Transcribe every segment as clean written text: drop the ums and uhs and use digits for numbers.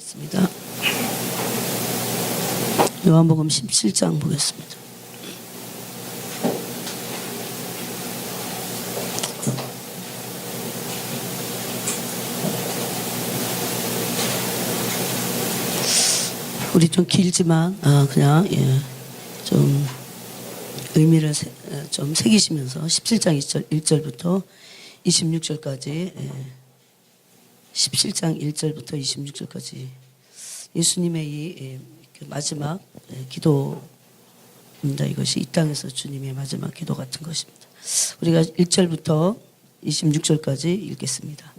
보겠습니다. 요한복음 17장 보겠습니다. 우리 좀 길지만 그냥 좀 의미를 좀 새기시면서 17장 1절부터 26절까지 17장 1절부터 26절까지 예수님의 이 마지막 기도입니다. 이것이 이 땅에서 주님의 마지막 기도 같은 것입니다. 우리가 1절부터 26절까지 읽겠습니다.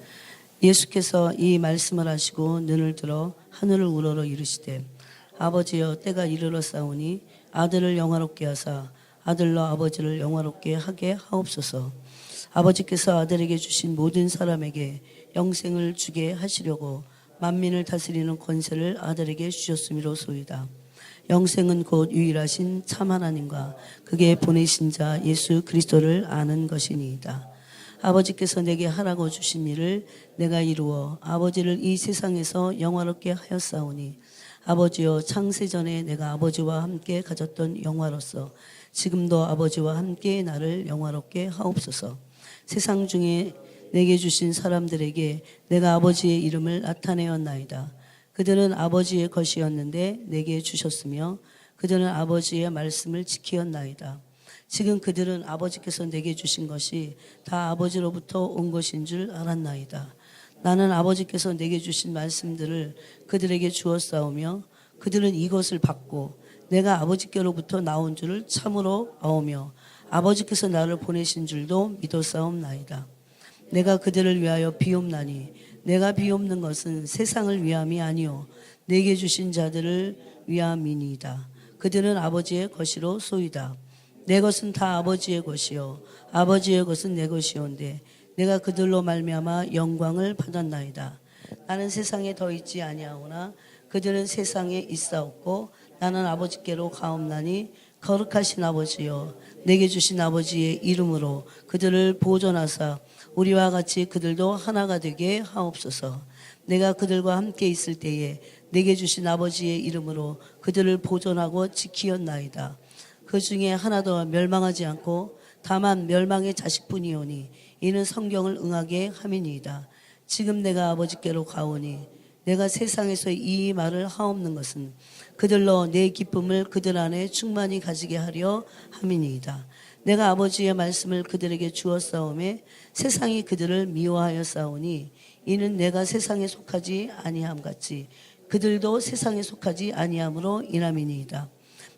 예수께서 이 말씀을 하시고 눈을 들어 하늘을 우러러 이르시되 아버지여 때가 이르렀사오니 아들을 영화롭게 하사 아들로 아버지를 영화롭게 하게 하옵소서. 아버지께서 아들에게 주신 모든 사람에게 영생을 주게 하시려고 만민을 다스리는 권세를 아들에게 주셨음이로소이다. 영생은 곧 유일하신 참 하나님과 그게 보내신 자 예수 그리스도를 아는 것이니이다. 아버지께서 내게 하라고 주신 일을 내가 이루어 아버지를 이 세상에서 영화롭게 하였사오니 아버지여 창세전에 내가 아버지와 함께 가졌던 영화로서 지금도 아버지와 함께 나를 영화롭게 하옵소서. 세상 중에 내게 주신 사람들에게 내가 아버지의 이름을 나타내었나이다. 그들은 아버지의 것이었는데 내게 주셨으며 그들은 아버지의 말씀을 지키었나이다. 지금 그들은 아버지께서 내게 주신 것이 다 아버지로부터 온 것인 줄 알았나이다. 나는 아버지께서 내게 주신 말씀들을 그들에게 주었사오며 그들은 이것을 받고 내가 아버지께로부터 나온 줄을 참으로 아오며 아버지께서 나를 보내신 줄도 믿었사옵나이다. 내가 그들을 위하여 비옵나니 내가 비옵는 것은 세상을 위함이 아니요 내게 주신 자들을 위함이니이다. 그들은 아버지의 것이로 쏘이다. 내 것은 다 아버지의 것이요 아버지의 것은 내 것이온데 내가 그들로 말미암아 영광을 받았나이다. 나는 세상에 더 있지 아니하오나 그들은 세상에 있사옵고 나는 아버지께로 가옵나니 거룩하신 아버지여 내게 주신 아버지의 이름으로 그들을 보존하사 우리와 같이 그들도 하나가 되게 하옵소서. 내가 그들과 함께 있을 때에 내게 주신 아버지의 이름으로 그들을 보존하고 지키었나이다. 그 중에 하나도 멸망하지 않고 다만 멸망의 자식뿐이오니 이는 성경을 응하게 함이니이다. 지금 내가 아버지께로 가오니 내가 세상에서 이 말을 하옵는 것은 그들로 내 기쁨을 그들 안에 충만히 가지게 하려 함이니이다. 내가 아버지의 말씀을 그들에게 주었사오매 세상이 그들을 미워하였사오니 이는 내가 세상에 속하지 아니함 같이 그들도 세상에 속하지 아니함으로 인함이니이다.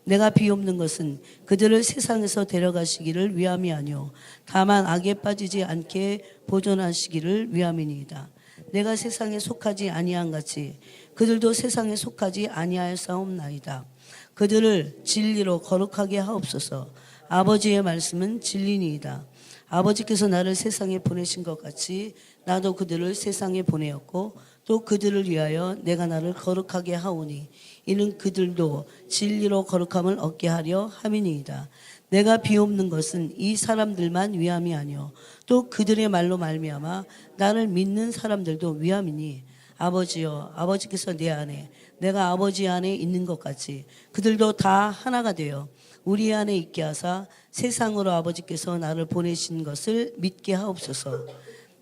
내가 비옵는 것은 그들을 세상에서 데려가시기를 위함이 아니오 다만 악에 빠지지 않게 보존하시기를 위함이니이다. 내가 세상에 속하지 아니함 같이 그들도 세상에 속하지 아니하였사옵나이다. 그들을 진리로 거룩하게 하옵소서. 아버지의 말씀은 진리니이다. 아버지께서 나를 세상에 보내신 것 같이 나도 그들을 세상에 보내었고 또 그들을 위하여 내가 나를 거룩하게 하오니 이는 그들도 진리로 거룩함을 얻게 하려 함이니이다. 내가 비옵는 것은 이 사람들만 위함이 아니요 또 그들의 말로 말미암아 나를 믿는 사람들도 위함이니 아버지여 아버지께서 내 안에 내가 아버지 안에 있는 것 같이 그들도 다 하나가 되어 우리 안에 있게 하사 세상으로 아버지께서 나를 보내신 것을 믿게 하옵소서.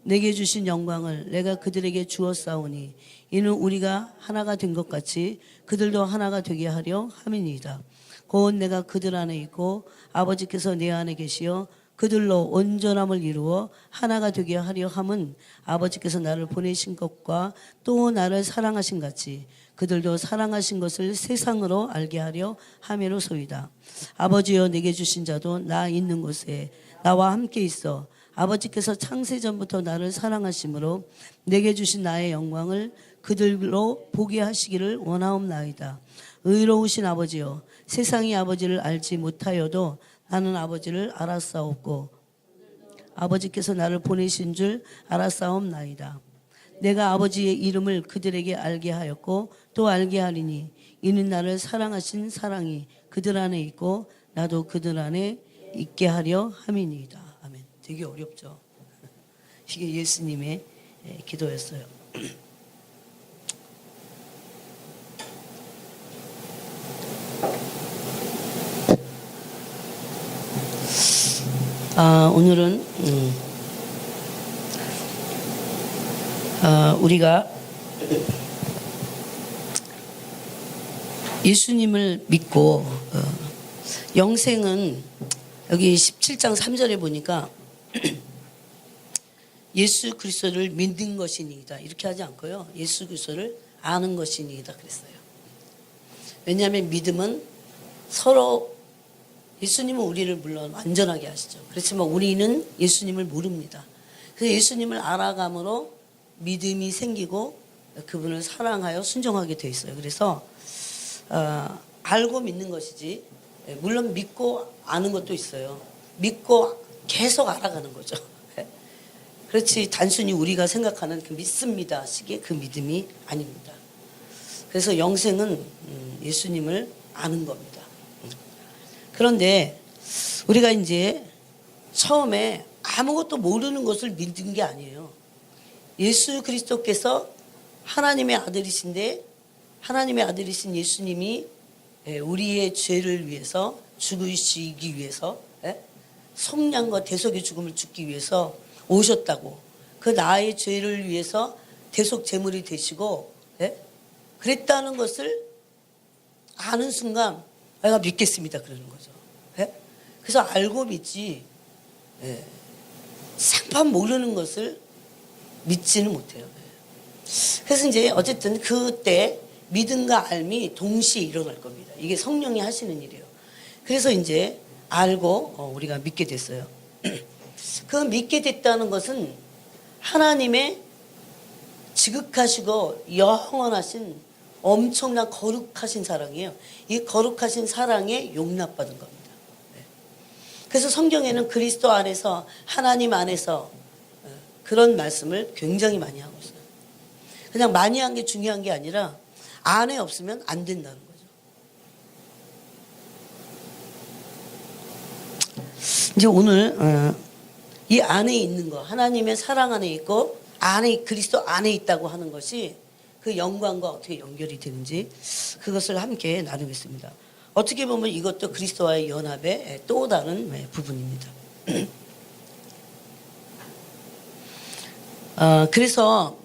내게 주신 영광을 내가 그들에게 주었사오니 이는 우리가 하나가 된 것 같이 그들도 하나가 되게 하려 함이니이다. 곧 내가 그들 안에 있고 아버지께서 내 안에 계시어 그들로 온전함을 이루어 하나가 되게 하려 함은 아버지께서 나를 보내신 것과 또 나를 사랑하신 같이 그들도 사랑하신 것을 세상으로 알게 하려 함이로소이다. 아버지여 내게 주신 자도 나 있는 곳에 나와 함께 있어 아버지께서 창세전부터 나를 사랑하심으로 내게 주신 나의 영광을 그들로 보게 하시기를 원하옵나이다. 의로우신 아버지여 세상이 아버지를 알지 못하여도 나는 아버지를 알았사옵고 아버지께서 나를 보내신 줄 알았사옵나이다. 내가 아버지의 이름을 그들에게 알게 하였고 또 알게 하리니 이는 나를 사랑하신 사랑이 그들 안에 있고 나도 그들 안에 있게 하려 함이니이다. 아멘. 되게 어렵죠. 이게 예수님의 기도였어요. 오늘은 우리가 예수님을 믿고 영생은 여기 17장 3절에 보니까 예수 그리스도를 믿는 것이니이다 이렇게 하지 않고요. 예수 그리스도를 아는 것이니이다 그랬어요. 왜냐하면 믿음은 서로 예수님은 우리를 물론 완전하게 하시죠. 그렇지만 우리는 예수님을 모릅니다. 그래서 예수님을 알아감으로 믿음이 생기고 그분을 사랑하여 순종하게 돼 있어요. 그래서 알고 믿는 것이지, 물론 믿고 아는 것도 있어요. 믿고 계속 알아가는 거죠. 그렇지 단순히 우리가 생각하는 그 믿습니다 식의 그 믿음이 아닙니다. 그래서 영생은 예수님을 아는 겁니다. 그런데 우리가 이제 처음에 아무것도 모르는 것을 믿는 게 아니에요. 예수 그리스도께서 하나님의 아들이신데 하나님의 아들이신 예수님이 우리의 죄를 위해서 죽으시기 위해서 속량과 대속의 죽음을 죽기 위해서 오셨다고, 그 나의 죄를 위해서 대속 제물이 되시고 그랬다는 것을 아는 순간 내가 믿겠습니다 그러는 거죠. 그래서 알고 믿지 상판 모르는 것을 믿지는 못해요. 그래서 이제 어쨌든 그때 믿음과 알미 동시에 일어날 겁니다. 이게 성령이 하시는 일이에요. 그래서 이제 알고 우리가 믿게 됐어요. 그 믿게 됐다는 것은 하나님의 지극하시고 영원하신 엄청난 거룩하신 사랑이에요. 이 거룩하신 사랑에 용납받은 겁니다. 그래서 성경에는 그리스도 안에서 하나님 안에서 그런 말씀을 굉장히 많이 하고 있어요. 그냥 많이 한 게 중요한 게 아니라 안에 없으면 안 된다는 거죠. 이제 오늘 이 안에 있는 거, 하나님의 사랑 안에 있고 안에 그리스도 안에 있다고 하는 것이 그 영광과 어떻게 연결이 되는지 그것을 함께 나누겠습니다. 어떻게 보면 이것도 그리스도와의 연합의 또 다른 부분입니다. 그래서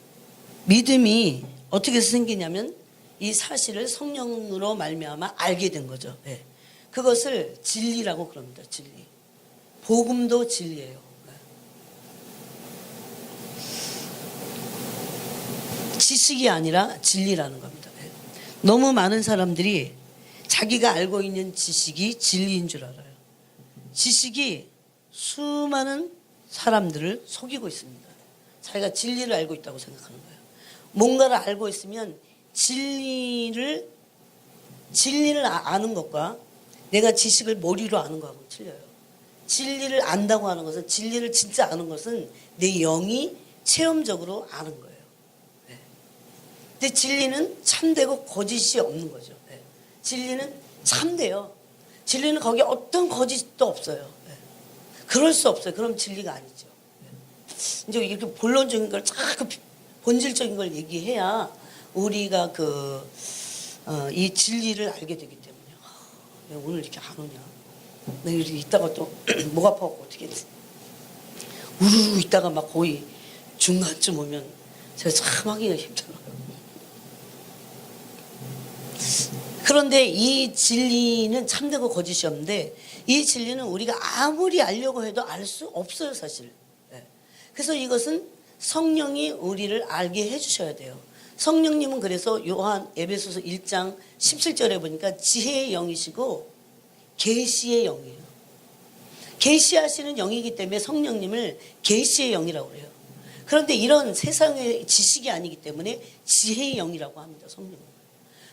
믿음이 어떻게 생기냐면 이 사실을 성령으로 말미암아 알게 된 거죠. 그것을 진리라고 그럽니다. 진리. 복음도 진리예요. 지식이 아니라 진리라는 겁니다. 너무 많은 사람들이 자기가 알고 있는 지식이 진리인 줄 알아요. 지식이 수많은 사람들을 속이고 있습니다. 자기가 진리를 알고 있다고 생각하는 거예요. 뭔가를 알고 있으면 진리를 아는 것과 내가 지식을 머리로 아는 것하고 틀려요. 진리를 안다고 하는 것은, 진리를 진짜 아는 것은 내 영이 체험적으로 아는 거예요. 근데 진리는 참되고 거짓이 없는 거죠. 진리는 참돼요. 진리는 거기에 어떤 거짓도 없어요. 그럴 수 없어요. 그럼 진리가 아니죠. 이제 이렇게 본론적인 걸 자꾸 본질적인 걸 얘기해야 우리가 이 진리를 알게 되기 때문에 내가 오늘 이렇게 안 오냐. 내가 이렇게 있다가 또 목 아파갖고 어떻게 우르르 있다가 막 거의 중간쯤 오면 제가 참 하기가 힘들어요. 그런데 이 진리는 참되고 거짓이 없는데 이 진리는 우리가 아무리 알려고 해도 알 수 없어요 사실. 그래서 이것은 성령이 우리를 알게 해주셔야 돼요. 성령님은 그래서 에베소서 1장 17절에 보니까 지혜의 영이시고 계시의 영이에요. 계시하시는 영이기 때문에 성령님을 계시의 영이라고 해요. 그런데 이런 세상의 지식이 아니기 때문에 지혜의 영이라고 합니다. 성령님.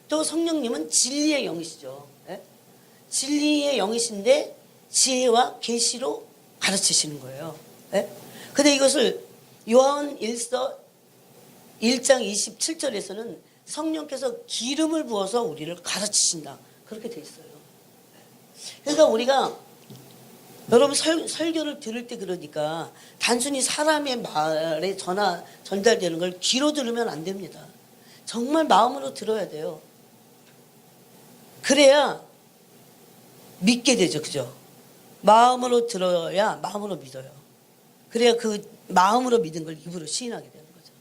또 성령님은 진리의 영이시죠. 진리의 영이신데 지혜와 계시로 가르치시는 거예요. 근데 이것을 요한 1서 1장 27절에서는 성령께서 기름을 부어서 우리를 가르치신다. 그렇게 돼 있어요. 그러니까 우리가 여러분 설교를 들을 때 그러니까 단순히 사람의 말에 전달되는 걸 귀로 들으면 안 됩니다. 정말 마음으로 들어야 돼요. 그래야 믿게 되죠. 그죠? 마음으로 들어야 마음으로 믿어요. 그래야 그 마음으로 믿은 걸 입으로 시인하게 되는 거죠.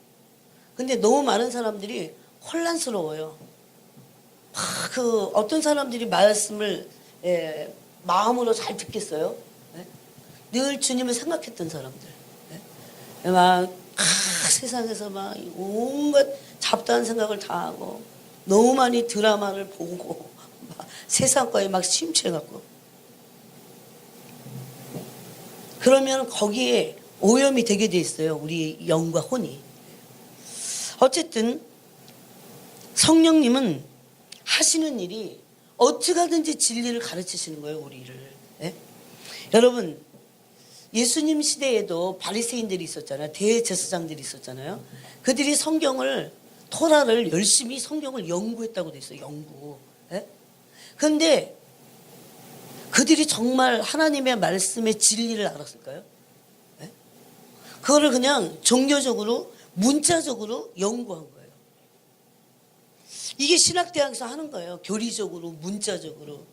근데 너무 많은 사람들이 혼란스러워요. 그 어떤 사람들이 말씀을 마음으로 잘 듣겠어요? 늘 주님을 생각했던 사람들. 막 세상에서 막 온갖 잡다한 생각을 다 하고 너무 많이 드라마를 보고 막 세상과에 막 심취해갖고 그러면 거기에 오염이 되게 돼 있어요. 우리 영과 혼이. 어쨌든 성령님은 하시는 일이 어떻게 하든지 진리를 가르치시는 거예요. 우리를. 여러분 예수님 시대에도 바리새인들이 있었잖아요. 대제사장들이 있었잖아요. 그들이 성경을 토라를 열심히 성경을 연구했다고 돼 있어요. 연구. 그런데 그들이 정말 하나님의 말씀의 진리를 알았을까요? 그거를 그냥 종교적으로 문자적으로 연구한 거예요. 이게 신학대학에서 하는 거예요. 교리적으로 문자적으로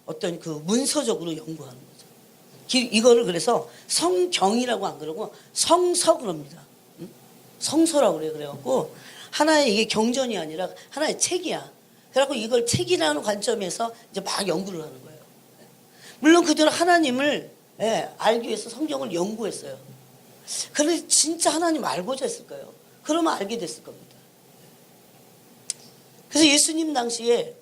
어떤 그 문서적으로 연구하는 거죠. 이거를 그래서 성경이라고 안 그러고 성서 그럽니다. 성서라고 그래요. 그래갖고 하나의 이게 경전이 아니라 하나의 책이야. 그래갖고 이걸 책이라는 관점에서 이제 막 연구를 하는 거예요. 물론 그들은 하나님을 알기 위해서 성경을 연구했어요. 그런데 진짜 하나님 알고자 했을까요? 그러면 알게 됐을 겁니다. 그래서 예수님 당시에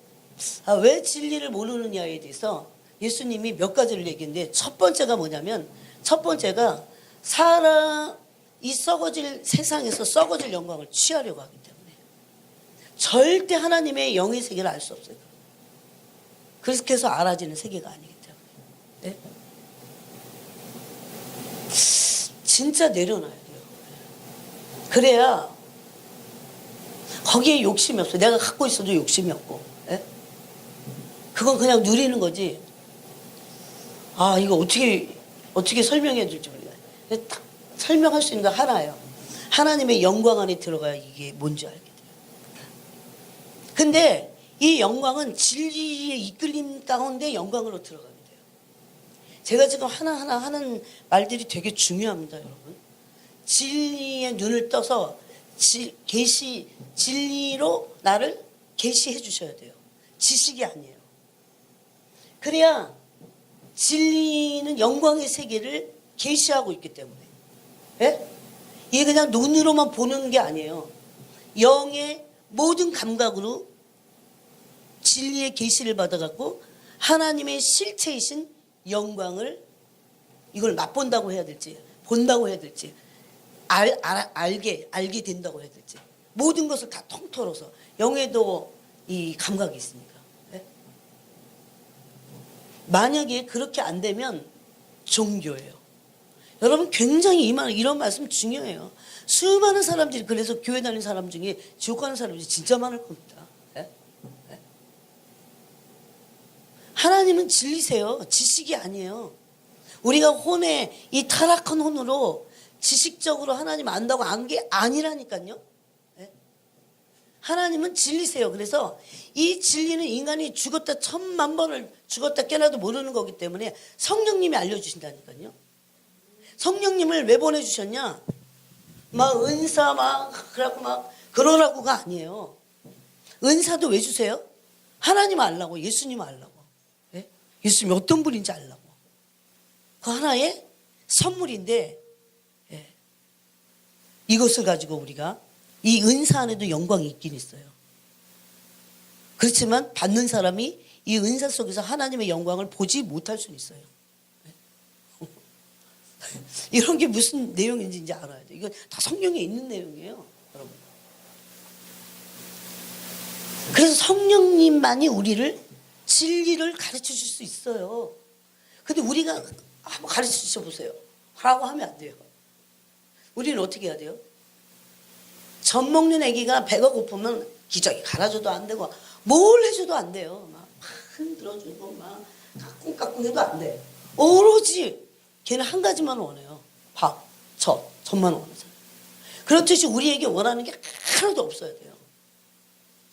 왜 진리를 모르느냐에 대해서 예수님이 몇 가지를 얘기했는데 첫 번째가 뭐냐면 첫 번째가 이 썩어질 세상에서 썩어질 영광을 취하려고 하기 때문에 절대 하나님의 영의 세계를 알 수 없어요. 그래서 알아지는 세계가 아니기 때문에 진짜 내려놔야 돼요. 그래야 거기에 욕심이 없어요. 내가 갖고 있어도 욕심이 없고 그건 그냥 누리는 거지. 이거 어떻게 설명해 줄지 모르겠어요. 딱 설명할 수 있는 거 하나예요. 하나님의 영광 안에 들어가야 이게 뭔지 알게 돼요. 근데 이 영광은 진리의 이끌림 가운데 영광으로 들어가게 돼요. 제가 지금 하나하나 하는 말들이 되게 중요합니다, 여러분. 진리의 눈을 떠서 진리로 나를 계시해 주셔야 돼요. 지식이 아니에요. 그래야 진리는 영광의 세계를 계시하고 있기 때문에 이게 그냥 눈으로만 보는 게 아니에요. 영의 모든 감각으로 진리의 계시를 받아갖고 하나님의 실체이신 영광을 이걸 맛본다고 해야 될지 본다고 해야 될지 알게 된다고 해야 될지 모든 것을 다 통틀어서 영에도 이 감각이 있으니까 만약에 그렇게 안 되면 종교예요. 여러분 굉장히 이런 말씀 중요해요. 수많은 사람들이 그래서 교회 다니는 사람 중에 지옥 가는 사람들이 진짜 많을 겁니다. 하나님은 진리세요. 지식이 아니에요. 우리가 이 타락한 혼으로 지식적으로 하나님 안다고 안 게 아니라니까요. 하나님은 진리세요. 그래서 이 진리는 인간이 죽었다 1000만번을 죽었다 깨어나도 모르는 거기 때문에 성령님이 알려주신다니까요. 성령님을 왜 보내주셨냐? 막 은사 그래갖고 그러라고가 아니에요. 은사도 왜 주세요? 하나님 알라고, 예수님 알라고. 예수님이 어떤 분인지 알라고. 그 하나의 선물인데 이것을 가지고 우리가 이 은사 안에도 영광이 있긴 있어요. 그렇지만 받는 사람이 이 은사 속에서 하나님의 영광을 보지 못할 수는 있어요. 이런 게 무슨 내용인지 이제 알아야 돼요. 이건 다 성경에 있는 내용이에요, 여러분. 그래서 성령님만이 우리를 진리를 가르쳐 줄 수 있어요. 근데 우리가 한번 가르쳐 주셔보세요. 라고 하면 안 돼요. 우리는 어떻게 해야 돼요? 젖 먹는 아기가 배가 고프면 기저귀 갈아줘도 안 되고 뭘 해줘도 안 돼요. 막 흔들어주고 막 까꿍까꿍 해도 안 돼. 오로지 걔는 한 가지만 원해요. 젖만 원하잖아요. 그렇듯이 우리에게 원하는 게 하나도 없어야 돼요.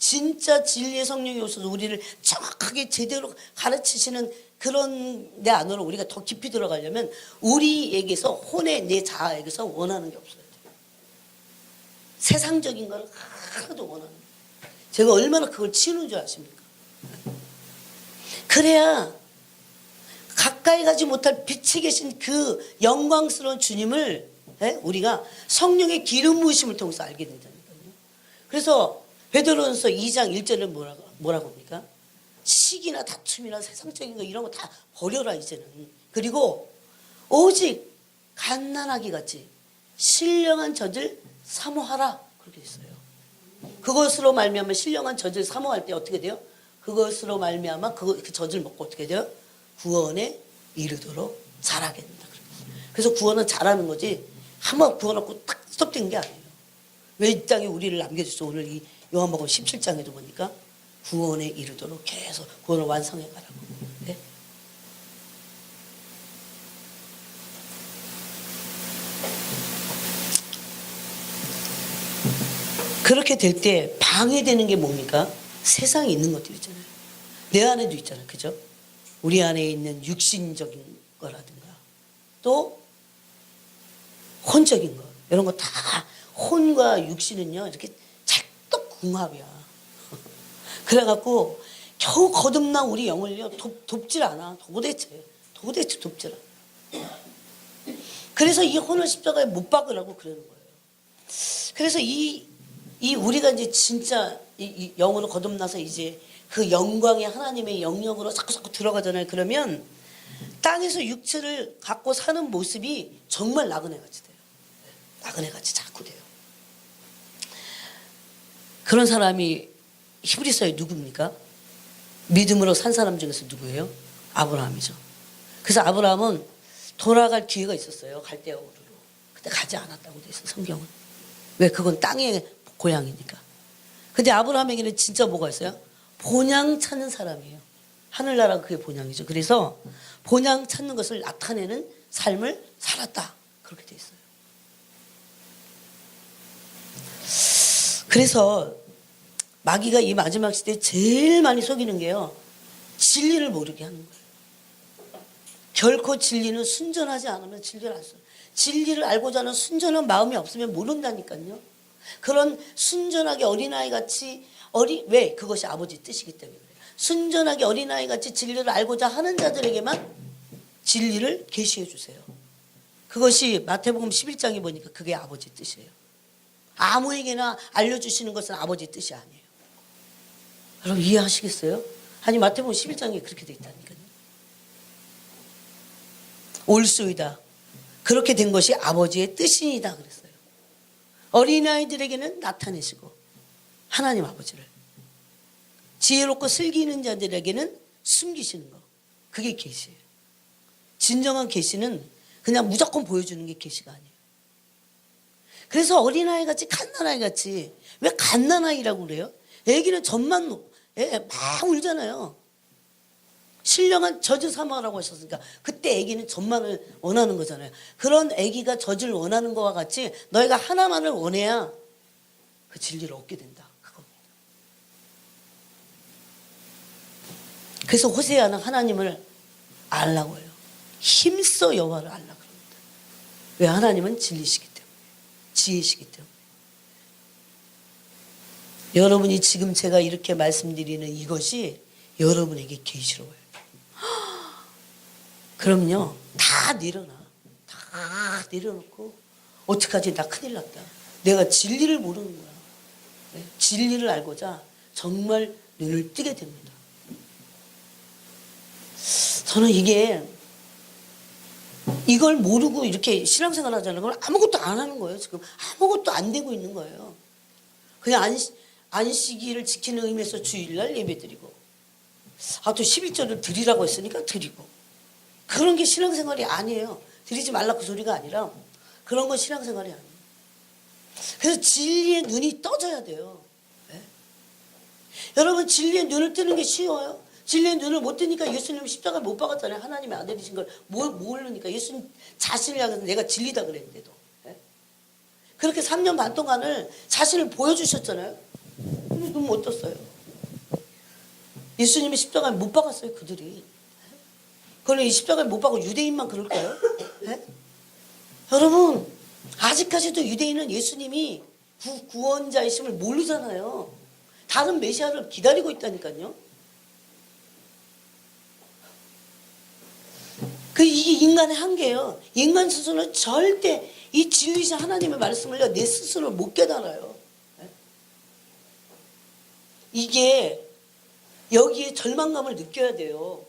진짜 진리의 성령이 오셔서 우리를 정확하게 제대로 가르치시는 그런 내 안으로 우리가 더 깊이 들어가려면 우리에게서 혼의 내 자아에게서 원하는 게 없어야 돼요. 세상적인 걸 하나도 원하는 거예요. 제가 얼마나 그걸 치우는 줄 아십니까? 그래야 가까이 가지 못할 빛에 계신 그 영광스러운 주님을 우리가 성령의 기름 부으심을 통해서 알게 된다니까요. 그래서 베드로전서 2장 1절은 뭐라고 합니까? 시기나 다툼이나 세상적인 거 이런 거 다 버려라 이제는. 그리고 오직 갓난아기 같이 신령한 젖을 사모하라 그렇게 됐어요. 그것으로 말미암아 신령한 젖을 사모할 때 어떻게 돼요? 그것으로 말미암아 그 젖을 먹고 어떻게 돼요? 구원에 이르도록 자라게 된다. 그래서 구원은 자라는 거지 한번 구원하고 딱 스톱된 게 아니에요. 왜 이 땅에 우리를 남겨줬어? 오늘 이 요한복음 17장에도 보니까 구원에 이르도록 계속 구원을 완성해 가라고. 네? 그렇게 될 때 방해되는 게 뭡니까? 세상에 있는 것들 있잖아요. 내 안에도 있잖아요. 그죠? 우리 안에 있는 육신적인 거라든가 또 혼적인 거 이런 거 다 혼과 육신은요 이렇게 찰떡궁합이야. 그래갖고 겨우 거듭난 우리 영을요 돕질 않아. 도대체 돕질 않아. 그래서 이 혼을 십자가에 못 박으라고 그러는 거예요. 그래서 이 우리가 이제 진짜 이 영으로 거듭나서 이제 그 영광의 하나님의 영역으로 자꾸 들어가잖아요. 그러면 땅에서 육체를 갖고 사는 모습이 정말 나그네같이 돼요. 나그네같이 자꾸 돼요. 그런 사람이 히브리서에 누굽니까? 믿음으로 산 사람 중에서 누구예요? 아브라함이죠. 그래서 아브라함은 돌아갈 기회가 있었어요. 갈대아 우르로. 근데 가지 않았다고 돼 있어 성경은. 왜? 그건 땅의 고향이니까. 근데 아브라함에게는 진짜 뭐가 있어요? 본향 찾는 사람이에요. 하늘나라가 그게 본향이죠. 그래서 본향 찾는 것을 나타내는 삶을 살았다. 그렇게 돼 있어요. 그래서 마귀가 이 마지막 시대에 제일 많이 속이는 게요. 진리를 모르게 하는 거예요. 결코 진리는 순전하지 않으면 진리를 알 수 없어요. 진리를 알고자 하는 순전한 마음이 없으면 모른다니까요. 그런 순전하게 어린아이같이 왜? 그것이 아버지 뜻이기 때문에 그래요. 순전하게 어린아이같이 진리를 알고자 하는 자들에게만 진리를 계시해 주세요. 그것이 마태복음 11장에 보니까 그게 아버지 뜻이에요. 아무에게나 알려주시는 것은 아버지 뜻이 아니에요. 여러분 이해하시겠어요? 아니 마태복음 11장에 그렇게 돼 있다니까요. 올소이다. 그렇게 된 것이 아버지의 뜻이니다 그랬어요. 어린아이들에게는 나타내시고 하나님 아버지를 지혜롭고 슬기 있는 자들에게는 숨기시는 거. 그게 계시예요. 진정한 계시는 그냥 무조건 보여주는 게 계시가 아니에요. 그래서 어린아이같이 갓난아이같이 왜 갓난아이라고 그래요? 애기는 젖만 막 울잖아요. 신령한 젖을 사모하라고 하셨으니까 그때 애기는 젖만을 원하는 거잖아요. 그런 애기가 젖을 원하는 것과 같이 너희가 하나만을 원해야 그 진리를 얻게 된다. 그겁니다. 그래서 호세아는 하나님을 알라고 해요. 힘써 여호와를 알라 그럽니다. 왜? 하나님은 진리시기 때문에, 지혜시기 때문에. 여러분이 지금 제가 이렇게 말씀드리는 이것이 여러분에게 계시로워요. 그럼요, 다 내려놔. 다 내려놓고 어떡하지? 나 큰일 났다. 내가 진리를 모르는 거야. 진리를 알고자 정말 눈을 뜨게 됩니다. 저는 이걸 모르고 이렇게 신앙생활 하자는 걸 아무것도 안 하는 거예요. 지금 아무것도 안 되고 있는 거예요. 그냥 안식일을 지키는 의미에서 주일날 예배드리고 또 11절을 드리라고 했으니까 드리고 그런 게 신앙생활이 아니에요. 드리지 말라 그 소리가 아니라 그런 건 신앙생활이 아니에요. 그래서 진리의 눈이 떠져야 돼요. 네? 여러분 진리의 눈을 뜨는 게 쉬워요? 진리의 눈을 못 뜨니까 예수님 십자가를 못 박았잖아요. 하나님의 아들이신 걸 모르니까 예수님 자신을 향해서 내가 진리다 그랬는데도 네? 그렇게 3년 반 동안을 자신을 보여주셨잖아요. 눈 못 떴어요. 예수님이 십자가에 못 박았어요, 그들이. 그럼 이 십자가에 못 박고 유대인만 그럴까요? 네? 여러분, 아직까지도 유대인은 예수님이 구원자이심을 모르잖아요. 다른 메시아를 기다리고 있다니까요. 이게 인간의 한계예요. 인간 스스로는 절대 이 진리신 하나님의 말씀을 내 스스로 못 깨달아요. 이게 여기에 절망감을 느껴야 돼요.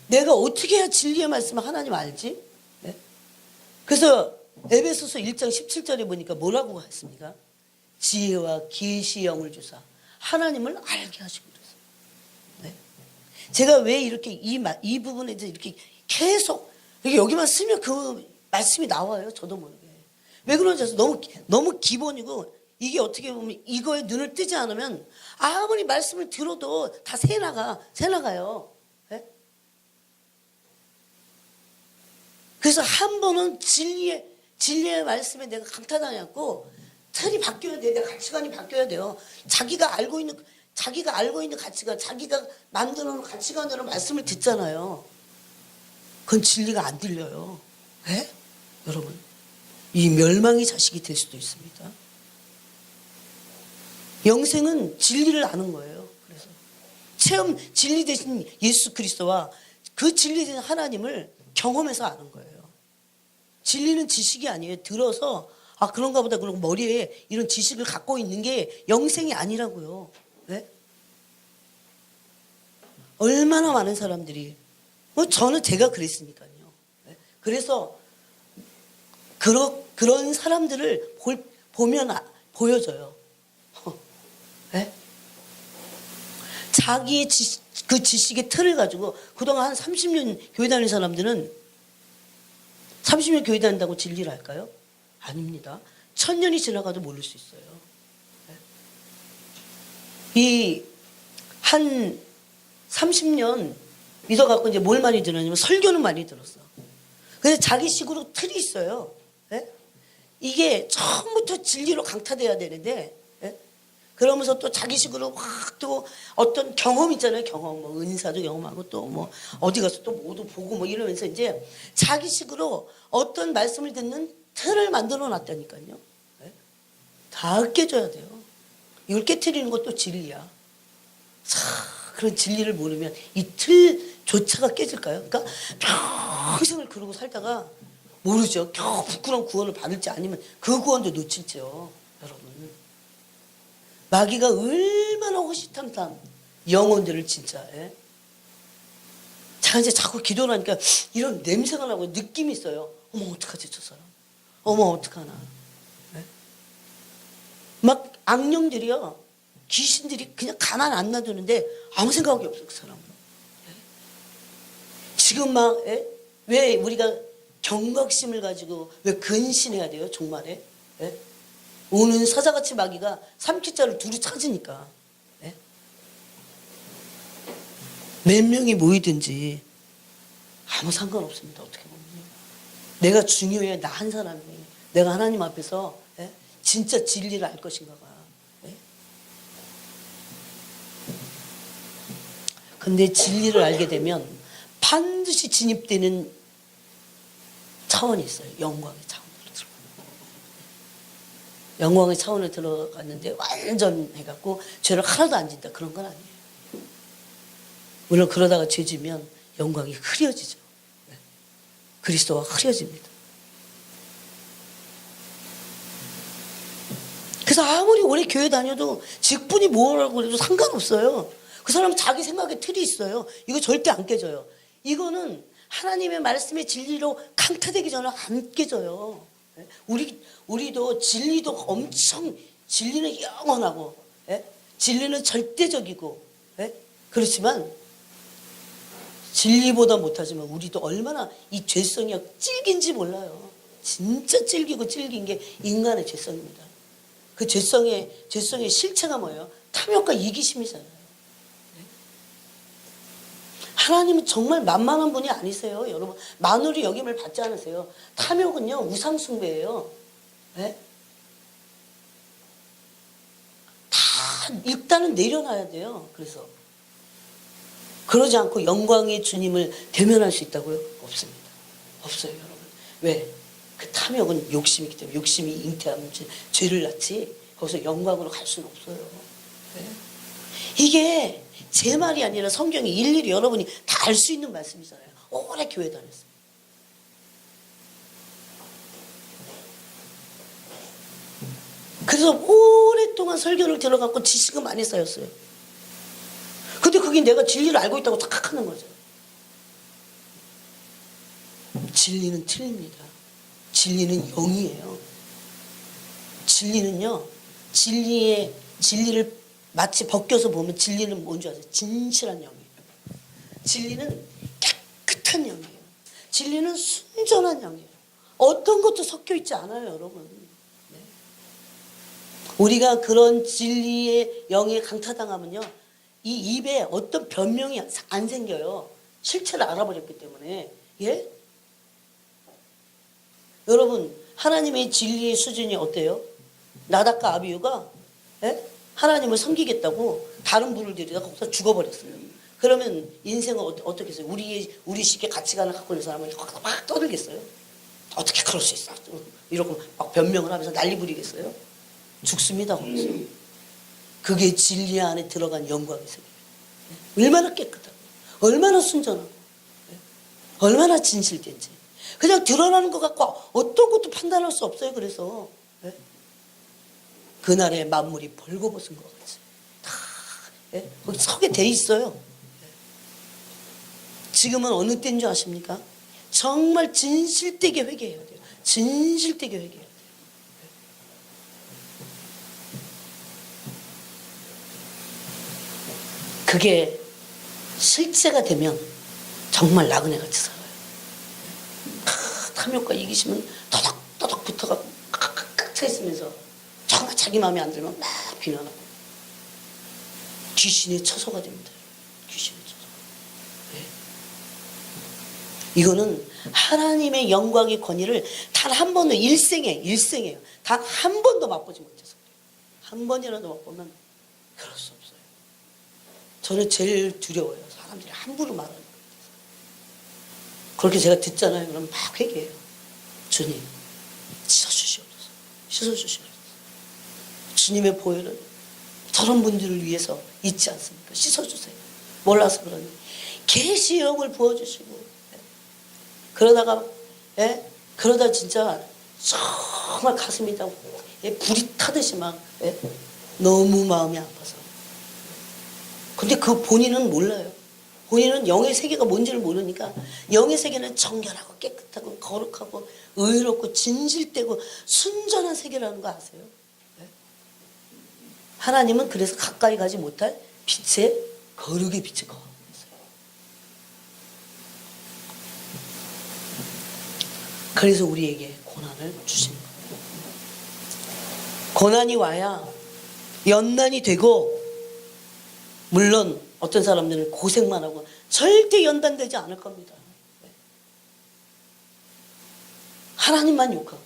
내가 어떻게 해야 진리의 말씀을 하나님 알지? 그래서 에베소서 1장 17절에 보니까 뭐라고 했습니까? 지혜와 계시의 영을 주사 하나님을 알게 하시고 그랬어요. 제가 왜 이렇게 이 부분에 대해서 이렇게 계속 여기만 쓰면 그 말씀이 나와요. 저도 모르게. 왜 그런지 아세요? 너무 기본이고 이게 어떻게 보면 이거에 눈을 뜨지 않으면 아무리 말씀을 들어도 다 새나가요. 네? 그래서 한 번은 진리의 말씀에 내가 강타당했고 틀이 바뀌어야 돼. 내 가치관이 바뀌어야 돼요. 자기가 알고 있는 가치관, 자기가 만들어 놓은 가치관으로 말씀을 듣잖아요. 그건 진리가 안 들려요. 네? 여러분, 이 멸망의 자식이 될 수도 있습니다. 영생은 진리를 아는 거예요. 그래서 진리 대신 예수 그리스도와 그 진리 대신 하나님을 경험해서 아는 거예요. 진리는 지식이 아니에요. 들어서 그런가 보다 그러고 머리에 이런 지식을 갖고 있는 게 영생이 아니라고요. 네? 얼마나 많은 사람들이 저는 제가 그랬으니까요. 네? 그래서 그런 사람들을 보면 보여져요. 네? 자기의 그 지식의 틀을 가지고 그동안 한 30년 교회 다니는 사람들은 30년 교회 다닌다고 진리를 알까요? 아닙니다. 1000년이 지나가도 모를 수 있어요. 이 한 30년 믿어갖고 이제 뭘 많이 들었냐면 설교는 많이 들었어. 근데 자기식으로 틀이 있어요. 네? 이게 처음부터 진리로 강타돼야 되는데, 네? 그러면서 또 자기식으로 확 또 어떤 경험 있잖아요. 경험, 뭐 은사도 경험하고 또 뭐 어디 가서 또 모두 보고 뭐 이러면서 이제 자기식으로 어떤 말씀을 듣는 틀을 만들어 놨다니까요. 네? 다 깨져야 돼요. 이걸 깨트리는 것도 진리야. 그런 진리를 모르면 이 틀조차가 깨질까요? 그러니까 평생을 그러고 살다가 모르죠. 겨우 부끄러운 구원을 받을지 아니면 그 구원도 놓칠지요. 여러분. 마귀가 얼마나 호시탐탐 영혼들을 진짜. 자, 이제 자꾸 기도를 하니까 이런 냄새가 나고 느낌이 있어요. 어머 어떡하지 저 사람. 어머 어떡하나. 막 악령들이요. 귀신들이 그냥 가만 안 놔두는데 아무 생각이 없어 그 사람은. 지금 막 왜 우리가 경각심을 가지고 왜 근신해야 돼요 종말에? 오는 사자같이 마귀가 삼키자를 두루 찾으니까. 몇 명이 모이든지 아무 상관없습니다. 어떻게 보면 내가 중요해. 나 한 사람이 내가 하나님 앞에서 진짜 진리를 알 것인가가. 근데 진리를 알게 되면 반드시 진입되는 차원이 있어요. 영광의 차원으로 들어가요. 영광의 차원에 들어갔는데 완전 해갖고 죄를 하나도 안 진다. 그런 건 아니에요. 물론 그러다가 죄 지면 영광이 흐려지죠. 그리스도가 흐려집니다. 그래서 아무리 오래 교회 다녀도 직분이 뭐라고 해도 상관없어요. 그 사람은 자기 생각에 틀이 있어요. 이거 절대 안 깨져요. 이거는 하나님의 말씀의 진리로 강타되기 전에 안 깨져요. 우리도 진리도 엄청, 진리는 영원하고, 진리는 절대적이고, 그렇지만 진리보다 못하지만 우리도 얼마나 이 죄성이 찔긴지 몰라요. 진짜 찔기고 찔긴 게 인간의 죄성입니다. 그 죄성의 실체가 뭐예요? 탐욕과 이기심이잖아요. 하나님은 정말 만만한 분이 아니세요. 여러분 만우리 여김을 받지 않으세요. 탐욕은요 우상숭배예요. 다 일단은 내려놔야 돼요. 그래서 그러지 않고 영광의 주님을 대면할 수 있다고요? 없습니다. 없어요, 여러분. 왜? 그 탐욕은 욕심이기 때문에, 욕심이 잉태하면 죄를 낳지 거기서 영광으로 갈 수는 없어요. 네? 이게 제 말이 아니라 성경이 일일이 여러분이 다 알 수 있는 말씀이잖아요. 오래 교회 다녔어요. 그래서 오랫동안 설교를 들어갖고 지식은 많이 쌓였어요. 근데 그게 내가 진리를 알고 있다고 착각하는 거죠. 진리는 틀립니다. 진리는 영이에요. 진리는요, 진리를 마치 벗겨서 보면 진리는 뭔지 아세요? 진실한 영이에요. 진리는 깨끗한 영이에요. 진리는 순전한 영이에요. 어떤 것도 섞여 있지 않아요, 여러분. 네. 우리가 그런 진리의 영에 강타당하면요, 이 입에 어떤 변명이 안 생겨요. 실체를 알아버렸기 때문에. 예? 여러분, 하나님의 진리의 수준이 어때요? 나답과 아비후가 예? 하나님을 섬기겠다고 다른 불을 들이다 거기서 죽어버렸어요. 그러면 인생은 어떻게 했어요? 우리 식의 가치관을 갖고 있는 사람은 거기서 막 떠들겠어요? 어떻게 그럴 수 있어? 이러고 막 변명을 하면서 난리 부리겠어요? 죽습니다, 거기서. 그게 진리 안에 들어간 영광의 세계. 얼마나 깨끗하고, 얼마나 순전하고, 얼마나 진실된지. 그냥 드러나는 것 같고 어떤 것도 판단할 수 없어요. 그래서 그날에 만물이 벌거벗은 것 같이 다 거기 서게 돼 있어요. 지금은 어느 때인 줄 아십니까? 정말 진실되게 회개해야 돼요. 진실되게 회개해야 돼요. 그게 실제가 되면 정말 나그네같이 살아요. 탐욕과 이기심은 더덕더덕 붙어갖고 꽉꽉 차 있으면서 정말 자기 마음에 안 들면 막 비난하고 귀신의 처소가 됩니다. 귀신의 처소. 네. 이거는 하나님의 영광의 권위를 단 한 번도 일생이에요. 단 한 번도 맛보지 못해서 그래요. 한 번이라도 맛보면 그럴 수 없어요. 저는 제일 두려워요. 사람들이 함부로 말하는 거. 그렇게 제가 듣잖아요. 그럼 막 회개해요. 주님, 씻어주시옵소서. 씻어주시옵소서. 주님의 보혈은 저런 분들을 위해서 있지 않습니까? 씻어주세요. 몰라서 그러니 계시형을 부어주시고 그러다가 그러다 진짜 정말 가슴이 다 불이 타듯이 막 너무 마음이 아파서. 근데 그 본인은 몰라요. 본인은 영의 세계가 뭔지를 모르니까 영의 세계는 정결하고 깨끗하고 거룩하고 의롭고 진실되고 순전한 세계라는 거 아세요? 하나님은 그래서 가까이 가지 못할 빛의 거룩의 빛의 거룩. 그래서 우리에게 고난을 주신 거예요. 고난이 와야 연단이 되고, 물론 어떤 사람들은 고생만 하고 절대 연단되지 않을 겁니다. 하나님만 욕하고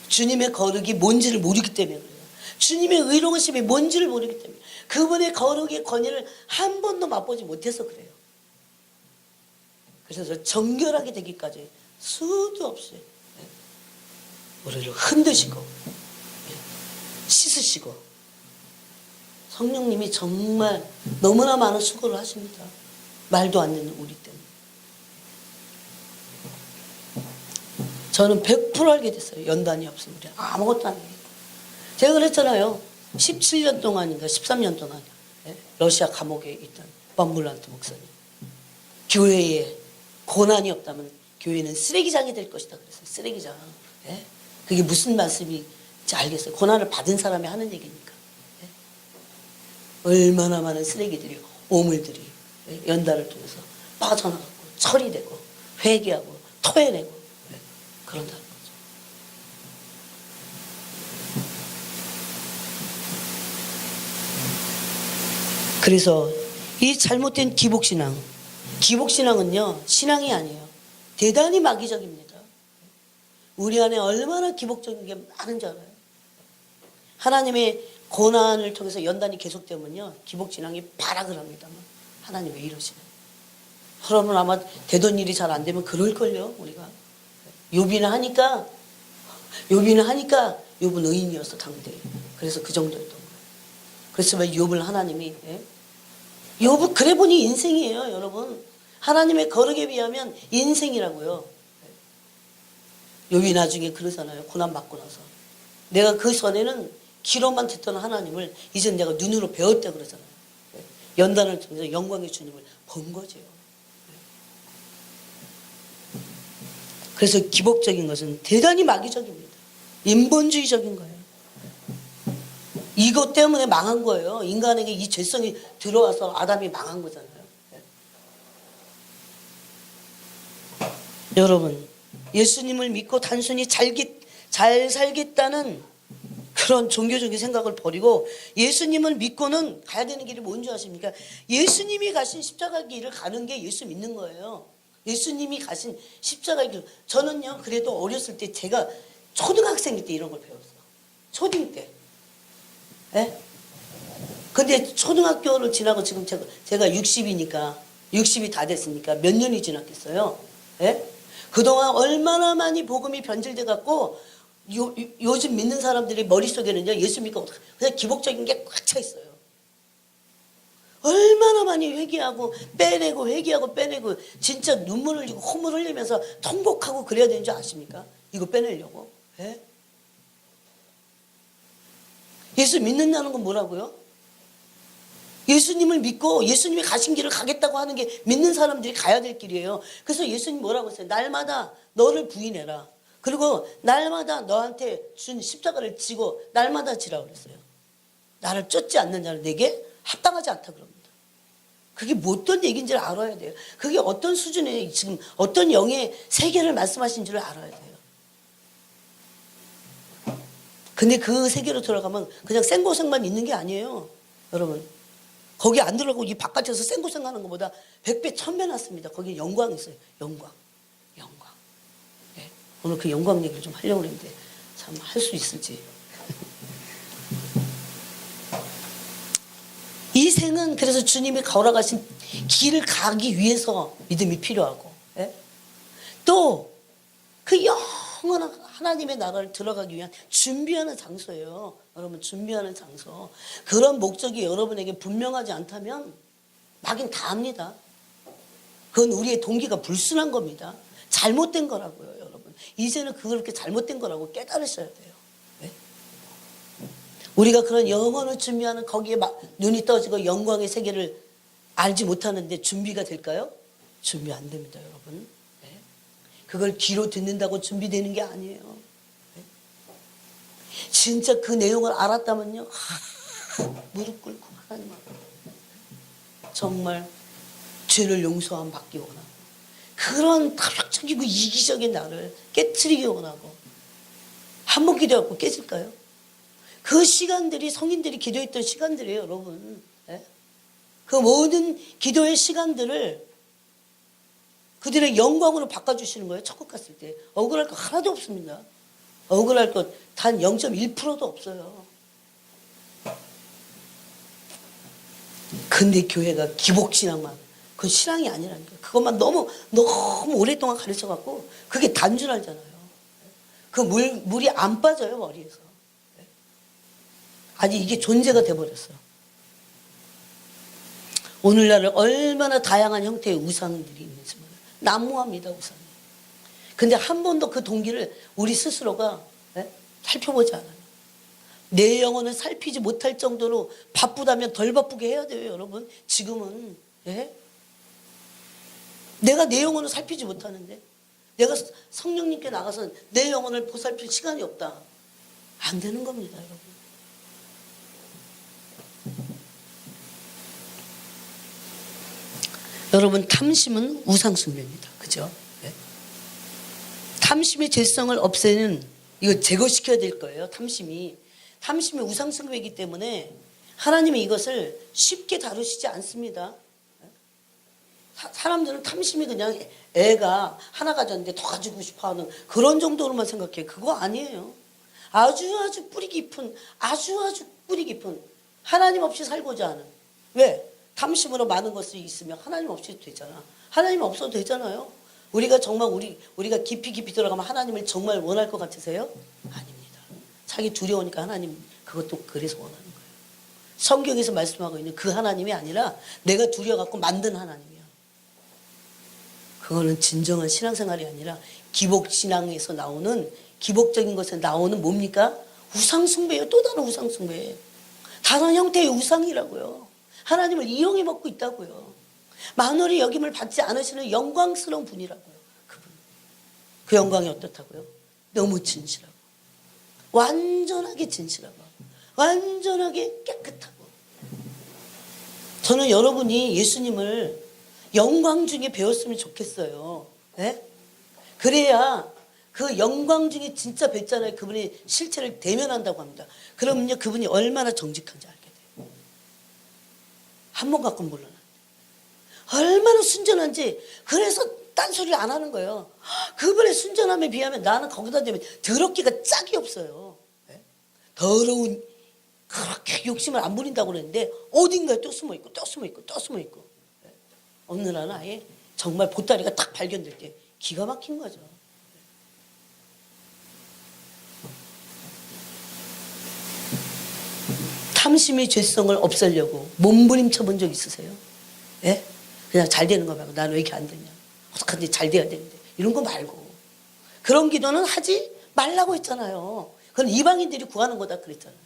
주님의 거룩이 뭔지를 모르기 때문에 그래요. 주님의 의로우심이 뭔지를 모르기 때문에, 그분의 거룩의 권위를 한 번도 맛보지 못해서 그래요. 그래서 정결하게 되기까지 수도 없이 우리를 흔드시고 씻으시고, 성령님이 정말 너무나 많은 수고를 하십니다. 말도 안 되는 우리 때문에. 저는 100% 알게 됐어요. 연단이 없으면 우리 아무것도 안 되겠다. 제가 그랬잖아요. 17년 동안인가 13년 동안 러시아 감옥에 있던 범블란트 목사님. 교회에 고난이 없다면 교회는 쓰레기장이 될 것이다 그랬어요. 쓰레기장. 그게 무슨 말씀인지 알겠어요. 고난을 받은 사람이 하는 얘기니까. 얼마나 많은 쓰레기들이, 오물들이 연단을 통해서 빠져나가고 처리되고 회개하고 토해내고 그런다는 거죠. 그래서 이 잘못된 기복신앙은요, 신앙이 아니에요. 대단히 마귀적입니다. 우리 안에 얼마나 기복적인 게 많은지 알아요. 하나님의 고난을 통해서 연단이 계속되면요 기복신앙이 발악을 합니다만 하나님 왜 이러시나? 여러분 아마 되던 일이 잘 안 되면 그럴걸요 우리가. 욥이는 하니까 욥은 의인이었어 당대. 그래서 그 정도였던 거예요. 그래서 왜 욥을 하나님이 욥은 그래 보니 인생이에요 여러분. 하나님의 거룩에 비하면 인생이라고요. 욥이 나중에 그러잖아요. 고난받고 나서 내가 그 전에는 귀로만 듣던 하나님을 이젠 내가 눈으로 배웠다 그러잖아요. 연단을 통해서 영광의 주님을 본 거죠. 그래서 기복적인 것은 대단히 마귀적입니다. 인본주의적인 거예요. 이것 때문에 망한 거예요. 인간에게 이 죄성이 들어와서 아담이 망한 거잖아요. 여러분 예수님을 믿고 단순히 잘 살겠다는 그런 종교적인 생각을 버리고 예수님을 믿고는 가야 되는 길이 뭔지 아십니까? 예수님이 가신 십자가 길을 가는 게 예수 믿는 거예요. 예수님이 가신 십자가 길. 저는요 그래도 어렸을 때 제가 초등학생 때 이런 걸 배웠어요. 초딩 때. 근데 초등학교를 지나고 지금 제가 60이니까 60이 다 됐으니까 몇 년이 지났겠어요. 그동안 얼마나 많이 복음이 변질돼 갖고 요즘 믿는 사람들이 머릿속에는요 예수 믿고 그냥 기복적인 게 꽉 차 있어요. 얼마나 많이 회개하고 빼내고 회개하고 빼내고 진짜 눈물을 흘리고 콧물 흘리면서 통곡하고 그래야 되는 줄 아십니까? 이거 빼내려고. 예수 믿는다는 건 뭐라고요? 예수님을 믿고 예수님이 가신 길을 가겠다고 하는 게 믿는 사람들이 가야 될 길이에요. 그래서 예수님 뭐라고 했어요? 날마다 너를 부인해라. 그리고 날마다 너한테 준 십자가를 지고 날마다 지라고 그랬어요. 나를 쫓지 않는 자는 내게 합당하지 않다 그럽니다. 그게 뭐 어떤 얘기인지를 알아야 돼요. 그게 어떤 수준의 지금 어떤 영의 세계를 말씀하신 줄을 알아야 돼요. 근데 그 세계로 들어가면 그냥 생고생만 있는 게 아니에요. 여러분 거기 안 들어가고 이 바깥에서 생고생하는 것보다 100배 1000배 낫습니다. 거기에 영광이 있어요. 영광. 오늘 그 영광 얘기를 좀 하려고 했는데 참 할 수 있을지. 이 생은 그래서 주님이 걸어가신 길을 가기 위해서 믿음이 필요하고 또 그 영원한 하나님의 나라를 들어가기 위한 준비하는 장소예요. 여러분 준비하는 장소. 그런 목적이 여러분에게 분명하지 않다면 막인 다 합니다. 그건 우리의 동기가 불순한 겁니다. 잘못된 거라고요 여러분. 이제는 그렇게 잘못된 거라고 깨달으셔야 돼요. 우리가 그런 영혼을 준비하는 거기에 막 눈이 떠지고 영광의 세계를 알지 못하는데 준비가 될까요? 준비 안 됩니다 여러분. 그걸 귀로 듣는다고 준비되는 게 아니에요. 진짜 그 내용을 알았다면요 무릎 꿇고 하나님 앞에 정말 죄를 용서함 받기 원하고 그런 타락적이고 이기적인 나를 깨트리기 원하고 한 번 기도하고 깨질까요? 그 시간들이 성인들이 기도했던 시간들이에요 여러분. 그 모든 기도의 시간들을 그들의 영광으로 바꿔주시는 거예요. 천국 갔을 때 억울할 거 하나도 없습니다. 억울할 것 단 0.1%도 없어요. 근데 교회가 기복신앙만 그건 신앙이 아니라니까. 그것만 너무 오랫동안 가르쳐갖고 그게 단줄 알잖아요. 그 물이 안 빠져요 머리에서. 아니 이게 존재가 돼버렸어요. 오늘날은 얼마나 다양한 형태의 우상들이 있는지 몰라요. 난무합니다 우상이. 근데 한 번도 그 동기를 우리 스스로가 살펴보지 않아요. 내 영혼을 살피지 못할 정도로 바쁘다면 덜 바쁘게 해야 돼요 여러분. 지금은 내가 내 영혼을 살피지 못하는데 내가 성령님께 나가서 내 영혼을 보살필 시간이 없다. 안 되는 겁니다 여러분. 여러분 탐심은 우상숭배입니다. 그죠? 탐심의 죄성을 없애는 이거 제거시켜야 될 거예요. 탐심이 우상숭배이기 때문에 하나님이 이것을 쉽게 다루시지 않습니다. 사람들은 탐심이 그냥 애가 하나 가졌는데 더 가지고 싶어하는 그런 정도로만 생각해요. 그거 아니에요. 아주 뿌리 깊은 아주 뿌리 깊은 하나님 없이 살고자 하는. 왜? 탐심으로 많은 것이 있으면 하나님 없이도 되잖아. 하나님 없어도 되잖아요. 우리가 정말 우리가 깊이 들어가면 하나님을 정말 원할 것 같으세요? 아닙니다. 자기 두려우니까 하나님 그것도 그래서 원하는 거예요. 성경에서 말씀하고 있는 그 하나님이 아니라 내가 두려워갖고 만든 하나님이야. 그거는 진정한 신앙생활이 아니라 기복신앙에서 나오는 기복적인 것에 나오는 뭡니까? 우상숭배예요. 또 다른 우상숭배. 다른 형태의 우상이라고요. 하나님을 이용해 먹고 있다고요. 만월의 여김을 받지 않으시는 영광스러운 분이라고요. 그분. 그 영광이 어떻다고요? 너무 진실하고 완전하게 진실하고 완전하게 깨끗하고. 저는 여러분이 예수님을 영광 중에 배웠으면 좋겠어요. 네? 그래야 그 영광 중에 진짜 뵀잖아요. 그분의 실체를 대면한다고 합니다. 그러면요 그분이 얼마나 정직한지 알게 돼요. 한 번 갖고는 몰라요. 얼마나 순전한지. 그래서 딴소리를 안 하는 거예요. 그분의 순전함에 비하면 나는 거기다 대면 더럽기가 짝이 없어요. 네? 더러운 그렇게 욕심을 안 부린다고 그랬는데 어딘가에 또 숨어있고 또 숨어있고 또 숨어있고. 네? 어느 날은 아예 정말 보따리가 딱 발견될 때 기가 막힌 거죠. 탐심의 죄성을 없애려고 몸부림쳐 본 적 있으세요? 예? 그냥 잘 되는 거 말고 나는 왜 이렇게 안 되냐? 어떡하지? 잘 돼야 되는데. 이런 거 말고. 그런 기도는 하지 말라고 했잖아요. 그건 이방인들이 구하는 거다 그랬잖아요.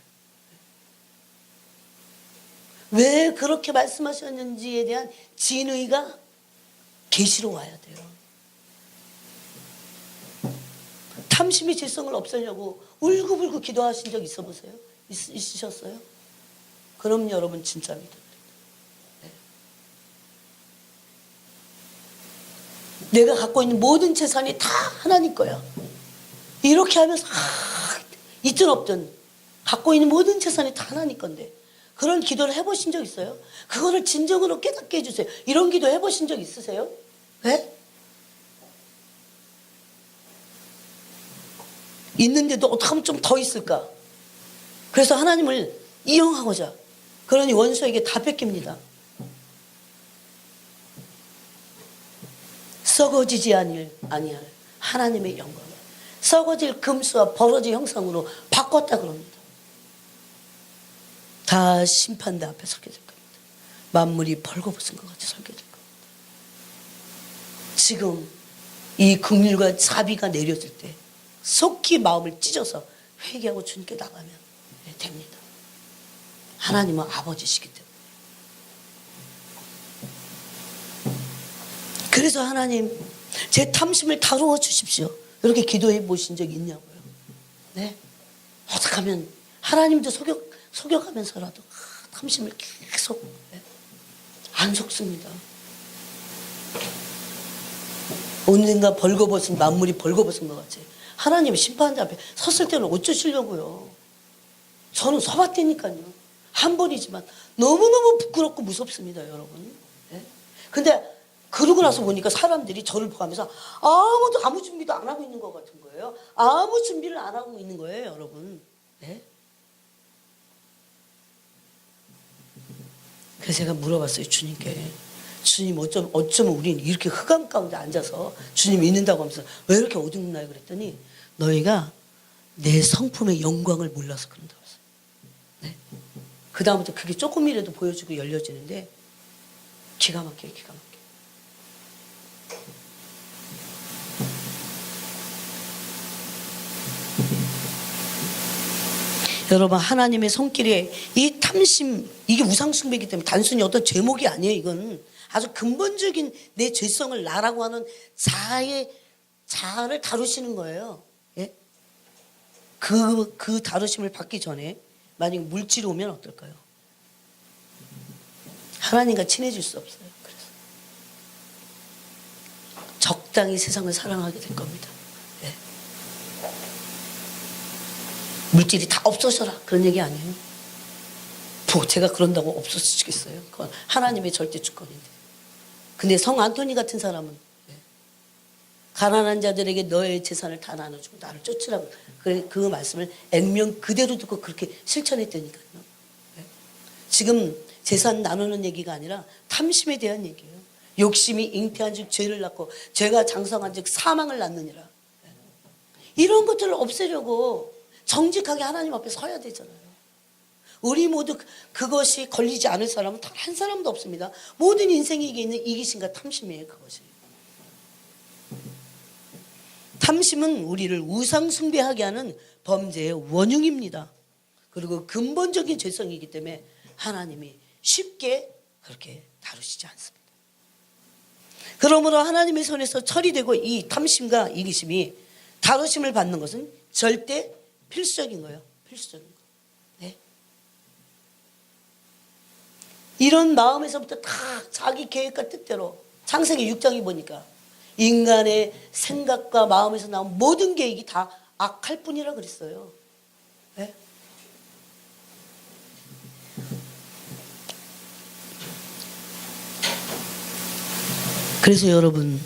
왜 그렇게 말씀하셨는지에 대한 진의가 계시로 와야 돼요. 탐심의 죄성을 없애려고 울고불고 기도하신 적 있어 보세요? 있으셨어요? 그럼 여러분 진짜 믿어요. 네. 내가 갖고 있는 모든 재산이 다 하나님 거야. 이렇게 하면서 있든 없든 갖고 있는 모든 재산이 다 하나님 건데 그런 기도를 해보신 적 있어요? 그거를 진정으로 깨닫게 해주세요. 이런 기도 해보신 적 있으세요? 네? 있는데도 어떻게 하면 좀 더 있을까? 그래서 하나님을 이용하고자. 그러니 원수에게 다 뺏깁니다. 썩어지지 아니할 하나님의 영광. 썩어질 금수와 벌어질 형상으로 바꿨다 그럽니다. 다 심판대 앞에 서게 될 겁니다. 만물이 벌거벗은 것 같이 서게 될 겁니다. 지금 이 긍휼과 자비가 내려질 때 속히 마음을 찢어서 회개하고 주님께 나가면 됩니다. 하나님은 아버지시기 때문에. 그래서 하나님 제 탐심을 다루어 주십시오. 이렇게 기도해 보신 적이 있냐고요. 네? 어떻게 하면 하나님도 속여가면서라도 탐심을 계속 안 속습니다. 언젠가 벌거벗은 만물이 벌거벗은 것 같이 하나님이 심판자 앞에 섰을 때는 어쩌시려고요. 저는 서봤다니까요. 한 번이지만 너무너무 부끄럽고 무섭습니다, 여러분. 네? 근데 그러고 나서 보니까 사람들이 저를 보면서 아무 준비도 안 하고 있는 것 같은 거예요. 아무 준비를 안 하고 있는 거예요, 여러분. 네? 그래서 제가 물어봤어요, 주님께. 주님 어쩌면 우리는 이렇게 흑암 가운데 앉아서 주님 믿는다고 하면서 왜 이렇게 어둡나요? 그랬더니 너희가 내 성품의 영광을 몰라서 그런다고 했어요. 네? 그 다음부터 그게 조금이라도 보여주고 열려지는데 기가 막혀요, 기가 막혀요. 여러분 하나님의 손길에 이 탐심 이게 우상숭배이기 때문에 단순히 어떤 제목이 아니에요. 이건 아주 근본적인 내 죄성을 나라고 하는 자아를 다루시는 거예요. 예? 그 다루심을 받기 전에 만약 물질이 오면 어떨까요? 하나님과 친해질 수 없어요. 그래서 적당히 세상을 사랑하게 될 겁니다. 예. 물질이 다 없어져라 그런 얘기 아니에요. 뭐 제가 그런다고 없어지겠어요? 그건 하나님의 절대 주권인데. 근데 성 안토니 같은 사람은 가난한 자들에게 너의 재산을 다 나눠주고 나를 쫓으라고 그 말씀을 액면 그대로 듣고 그렇게 실천했다니까요. 지금 재산 나누는 얘기가 아니라 탐심에 대한 얘기예요. 욕심이 잉태한 즉 죄를 낳고 죄가 장성한 즉 사망을 낳느니라. 이런 것들을 없애려고 정직하게 하나님 앞에 서야 되잖아요. 우리 모두 그것이 걸리지 않을 사람은 단 한 사람도 없습니다. 모든 인생에 있는 이기심과 탐심이에요. 그것이. 탐심은 우리를 우상 숭배하게 하는 범죄의 원흉입니다. 그리고 근본적인 죄성이기 때문에 하나님이 쉽게 그렇게 다루시지 않습니다. 그러므로 하나님의 손에서 처리되고 이 탐심과 이기심이 다루심을 받는 것은 절대 필수적인 거예요. 필수적인 거. 네. 이런 마음에서부터 다 자기 계획과 뜻대로 창세기 6장에 보니까 인간의 생각과 마음에서 나온 모든 계획이 다 악할 뿐이라 그랬어요. 네? 그래서 여러분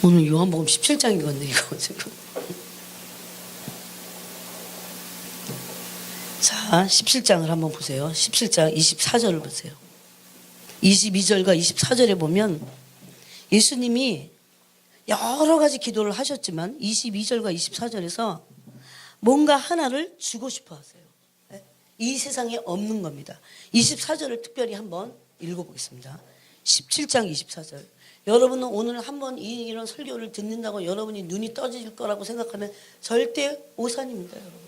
오늘 요한복음 17장이거든요. 이거 지금. 자, 17장을 한번 보세요. 17장 24절을 보세요. 22절과 24절에 보면 예수님이 여러 가지 기도를 하셨지만 22절과 24절에서 뭔가 하나를 주고 싶어 하세요. 이 세상에 없는 겁니다. 24절을 특별히 한번 읽어보겠습니다. 17장 24절. 여러분은 오늘 한번 이런 설교를 듣는다고 여러분이 눈이 떠질 거라고 생각하면 절대 오산입니다. 여러분.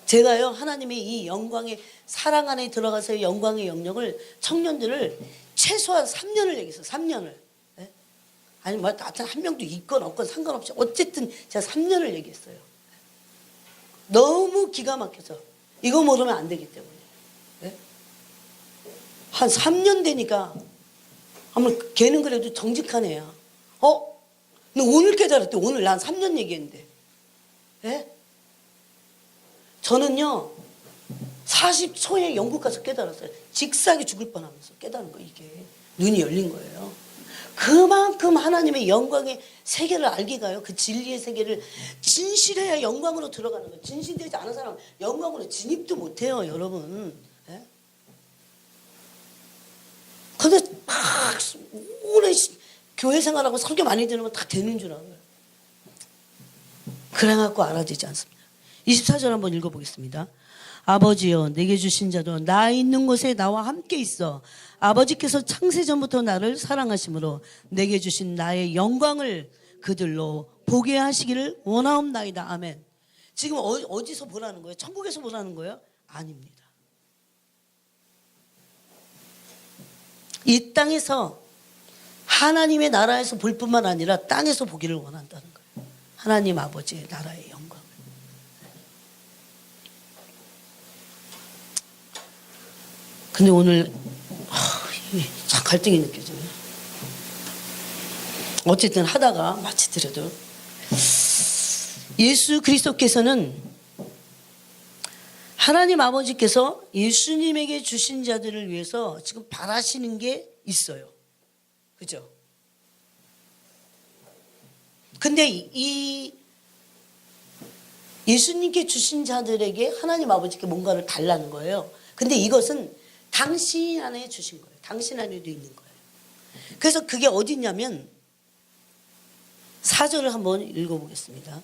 제가요 하나님의 이 영광의 사랑 안에 들어가서 영광의 영역을 청년들을 최소한 3년을 얘기했어요. 3년을. 네? 아니 뭐 하여튼 한 명도 있건 없건 상관없이 어쨌든 제가 3년을 얘기했어요. 너무 기가 막혀서 이거 모르면 안 되기 때문에. 네? 한 3년 되니까 아마 걔는 그래도 정직한 애야. 너 오늘 깨달았대. 오늘 난 3년 얘기했는데. 네? 저는요 40초에 영국 가서 깨달았어요. 직사하게 죽을 뻔하면서 깨달은 거. 이게 눈이 열린 거예요. 그만큼 하나님의 영광의 세계를 알기가요, 그 진리의 세계를 진실해야 영광으로 들어가는 거예요. 진실되지 않은 사람은 영광으로 진입도 못해요. 여러분. 네? 근데 막 오래 교회 생활하고 설교 많이 들으면 다 되는 줄 알아요. 그래갖고 알아지지 않습니다. 24절 한번 읽어보겠습니다. 아버지여 내게 주신 자도 나 있는 곳에 나와 함께 있어 아버지께서 창세전부터 나를 사랑하심으로 내게 주신 나의 영광을 그들로 보게 하시기를 원하옵나이다. 아멘. 지금 어디서 보라는 거예요? 천국에서 보라는 거예요? 아닙니다. 이 땅에서 하나님의 나라에서 볼 뿐만 아니라 땅에서 보기를 원한다는 거예요. 하나님 아버지의 나라의 영광. 근데 오늘 참 갈등이 느껴져요. 어쨌든 하다가 마치 드려도 예수 그리스도께서는 하나님 아버지께서 예수님에게 주신 자들을 위해서 지금 바라시는 게 있어요. 그죠? 근데 이 예수님께 주신 자들에게 하나님 아버지께 뭔가를 달라는 거예요. 근데 이것은 당신 안에 주신 거예요. 당신 안에도 있는 거예요. 그래서 그게 어디 있냐면 4절을 한번 읽어보겠습니다.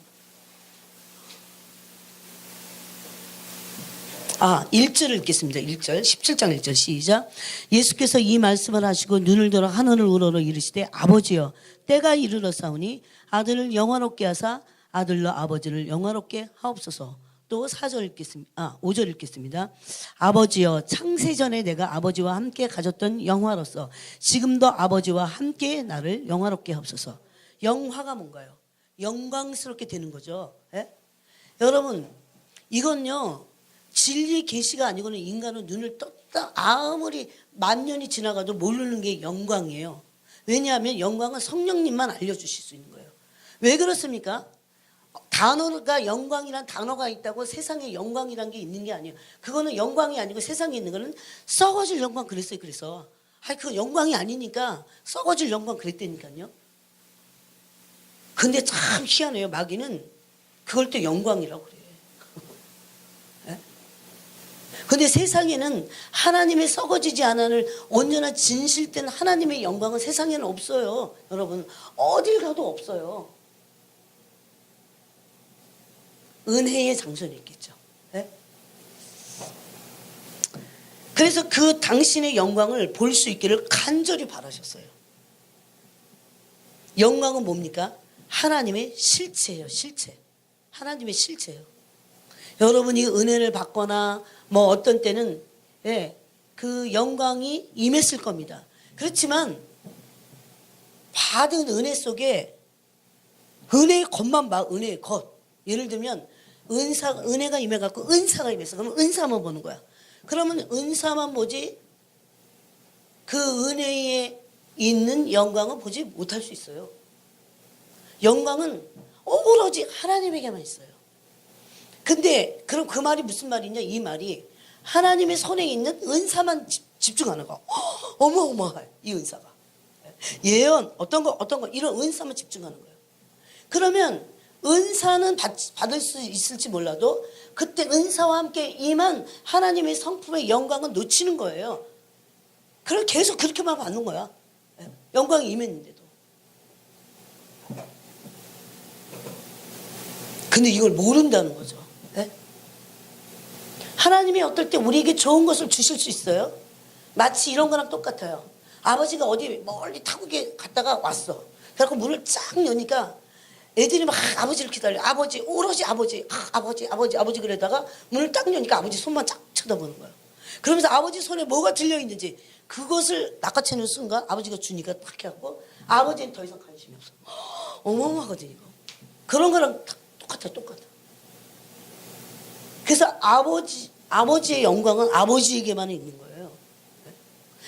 1절을 읽겠습니다. 1절 17장 1절 시작. 예수께서 이 말씀을 하시고 눈을 들어 하늘을 우러러 이르시되 아버지여 때가 이르렀사오니 아들을 영화롭게 하사 아들로 아버지를 영화롭게 하옵소서. 또 4절 읽겠습니다. 5절 읽겠습니다. 아버지여 창세전에 내가 아버지와 함께 가졌던 영화로서 지금도 아버지와 함께 나를 영화롭게 하옵소서. 영화가 뭔가요? 영광스럽게 되는 거죠. 예? 여러분 이건요 진리의 계시가 아니고는 인간은 눈을 떴다 아무리 만 년이 지나가도 모르는 게 영광이에요. 왜냐하면 영광은 성령님만 알려주실 수 있는 거예요. 왜 그렇습니까? 단어가 영광이란 단어가 있다고 세상에 영광이란 게 있는 게 아니에요. 그거는 영광이 아니고 세상에 있는 거는 썩어질 영광 그랬어요. 그래서 그 영광이 아니니까 썩어질 영광 그랬다니까요. 근데 참 희한해요. 마귀는 그걸 또 영광이라고 그래요. 네? 근데 세상에는 하나님의 썩어지지 않을 온전한 진실된 하나님의 영광은 세상에는 없어요. 여러분, 어딜 가도 없어요. 은혜의 장소는 있겠죠. 네? 그래서 그 당신의 영광을 볼 수 있기를 간절히 바라셨어요. 영광은 뭡니까? 하나님의 실체예요. 실체. 하나님의 실체예요. 여러분이 은혜를 받거나 뭐 어떤 때는 그 영광이 임했을 겁니다. 그렇지만 받은 은혜 속에 은혜의 겉만 봐. 은혜의 겉. 예를 들면 은혜가 임해갖고 은사가 임했어. 그러면 은사만 보는 거야. 그러면 은사만 보지 그 은혜에 있는 영광은 보지 못할 수 있어요. 영광은 오로지 하나님에게만 있어요. 근데 그럼 그 말이 무슨 말이냐? 이 말이 하나님의 손에 있는 은사만 집중하는 거. 어마어마해, 이 은사가. 예언 어떤 거 이런 은사만 집중하는 거예요. 그러면 은사는 받을 수 있을지 몰라도 그때 은사와 함께 임한 하나님의 성품의 영광은 놓치는 거예요. 그걸 계속 그렇게만 받는 거야. 영광이 임했는데도. 근데 이걸 모른다는 거죠. 하나님이 어떨 때 우리에게 좋은 것을 주실 수 있어요. 마치 이런 거랑 똑같아요. 아버지가 어디 멀리 타국에 갔다가 왔어. 그래서 문을 쫙 여니까 애들이 막 아버지를 기다려. 아버지, 오로지 아버지, 아버지 그러다가 문을 딱 여니까 아버지 손만 쫙 쳐다보는 거예요. 그러면서 아버지 손에 뭐가 들려있는지 그것을 낚아채는 순간 아버지가 주니까 딱 해갖고 아버지는 더 이상 관심이 없어. 어마어마하거든 이거. 그런 거랑 똑같아. 그래서 아버지의 영광은 아버지에게만 있는 거예요.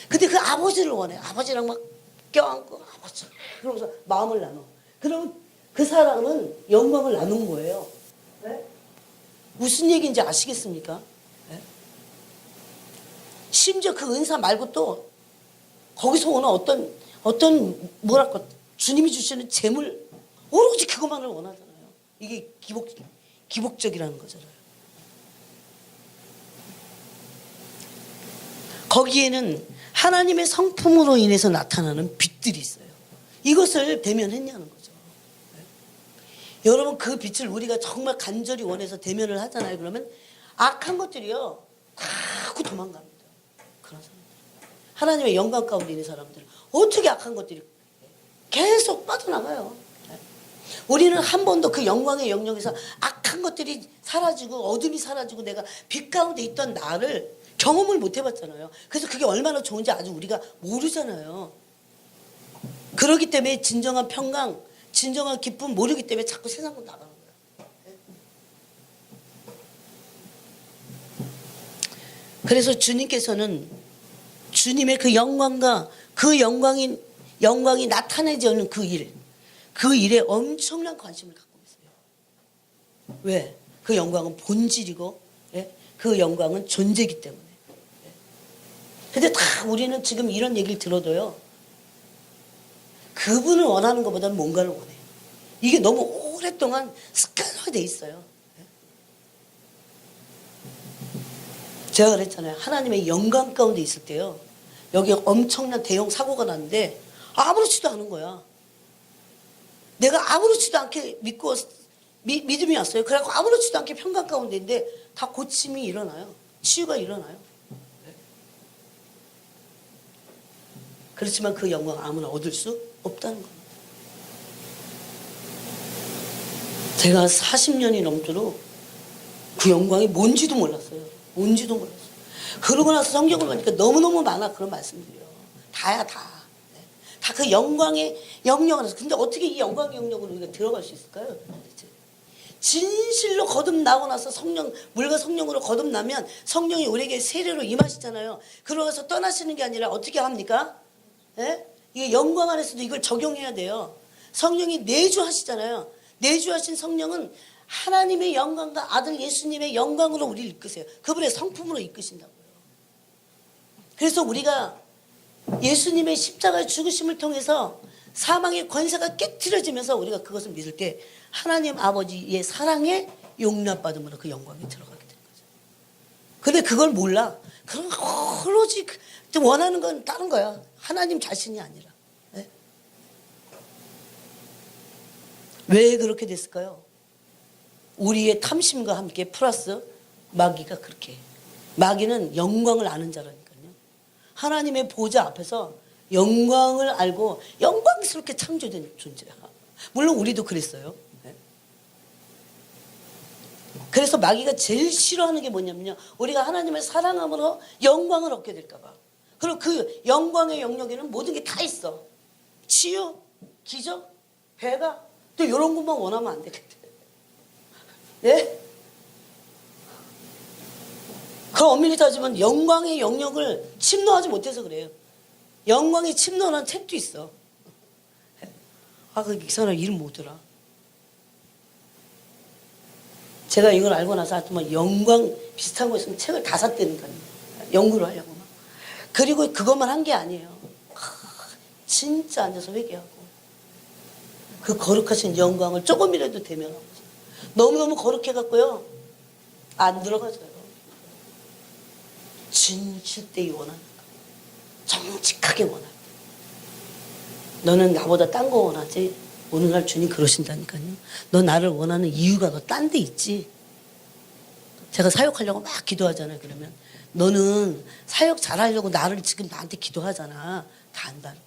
근데 그 아버지를 원해. 아버지랑 막 껴안고 아버지 그러면서 마음을 나눠. 그러면 그 사람은 영광을 나눈 거예요. 네? 무슨 얘기인지 아시겠습니까? 네? 심지어 그 은사 말고 또 거기서 오는 어떤 뭐랄까 주님이 주시는 재물 오로지 그것만을 원하잖아요. 이게 기복적이라는 거잖아요. 거기에는 하나님의 성품으로 인해서 나타나는 빛들이 있어요. 이것을 대면했냐는 거죠. 네. 여러분 그 빛을 우리가 정말 간절히 원해서 대면을 하잖아요. 그러면 악한 것들이요 다 하고 도망갑니다. 그런 사람들. 하나님의 영광 가운데 있는 사람들 어떻게 악한 것들이 계속 빠져나가요. 네. 우리는 한 번도 그 영광의 영역에서 악한 것들이 사라지고 어둠이 사라지고 내가 빛 가운데 있던 나를 경험을 못 해봤잖아요. 그래서 그게 얼마나 좋은지 아직 우리가 모르잖아요. 그렇기 때문에 진정한 평강, 진정한 기쁨 모르기 때문에 자꾸 세상으로 나가는 거예요. 그래서 주님께서는 주님의 그 영광과 그 영광이 나타내지 그 일에 엄청난 관심을 갖고 있어요. 왜? 그 영광은 본질이고 그 영광은 존재이기 때문에. 근데 다 우리는 지금 이런 얘기를 들어도요. 그분을 원하는 것보다는 뭔가를 원해요. 이게 너무 오랫동안 습관화돼 있어요. 제가 그랬잖아요. 하나님의 영광 가운데 있을 때요. 여기 엄청난 대형 사고가 났는데 아무렇지도 않은 거야. 내가 아무렇지도 않게 믿음이 왔어요. 그래갖고 아무렇지도 않게 평강 가운데인데 다 고침이 일어나요. 치유가 일어나요. 그렇지만 그 영광 아무나 얻을 수 없다는 겁니다. 제가 40년이 넘도록 그 영광이 뭔지도 몰랐어요. 그러고 나서 성경을 보니까 너무너무 많아 그런 말씀들이요. 다야 다. 다 그 영광의 영역을 해서. 근데 어떻게 이 영광의 영역으로 우리가 들어갈 수 있을까요? 진실로 거듭나고 나서 물과 성령으로 거듭나면 성령이 우리에게 세례로 임하시잖아요. 그러고서 떠나시는 게 아니라 어떻게 합니까? 이게 영광 안에서도 이걸 적용해야 돼요. 성령이 내주하시잖아요. 내주하신 성령은 하나님의 영광과 아들 예수님의 영광으로 우리를 이끄세요. 그분의 성품으로 이끄신다고요. 그래서 우리가 예수님의 십자가의 죽으심을 통해서 사망의 권세가 깨트려지면서 우리가 그것을 믿을 때 하나님 아버지의 사랑에 용납받음으로 그 영광에 들어가게 되는 거죠. 근데 그걸 몰라. 그럼 오로지 원하는 건 다른 거야. 하나님 자신이 아니라. 네? 왜 그렇게 됐을까요? 우리의 탐심과 함께 플러스 마귀가 그렇게 해. 마귀는 영광을 아는 자라니까요. 하나님의 보좌 앞에서 영광을 알고 영광스럽게 창조된 존재야. 물론 우리도 그랬어요. 네? 그래서 마귀가 제일 싫어하는 게 뭐냐면요, 우리가 하나님을 사랑함으로 영광을 얻게 될까 봐. 그리고 그 영광의 영역에는 모든 게 다 있어. 치유, 기적, 배가. 또 이런 것만 원하면 안 되겠대. 예? 그럼 엄밀히 따지면 영광의 영역을 침노하지 못해서 그래요. 영광이 침노하는 책도 있어. 이 사람 이름 뭐더라? 제가 이걸 알고 나서 하여튼 영광 비슷한 거 있으면 책을 다 샀다니까요. 연구를 하려고 막. 그리고 그것만 한 게 아니에요. 진짜 앉아서 회개하고 그 거룩하신 영광을 조금이라도 대면하고 너무너무 거룩해갖고요 안 들어가져요. 진실되이 원하는 거, 정직하게 원하는 거. 너는 나보다 딴 거 원하지? 오늘날 주님 그러신다니까요. 너 나를 원하는 이유가 너 딴 데 있지? 제가 사역하려고 막 기도하잖아요. 그러면 너는 사역 잘하려고 나를 지금 나한테 기도하잖아. 다 안다고.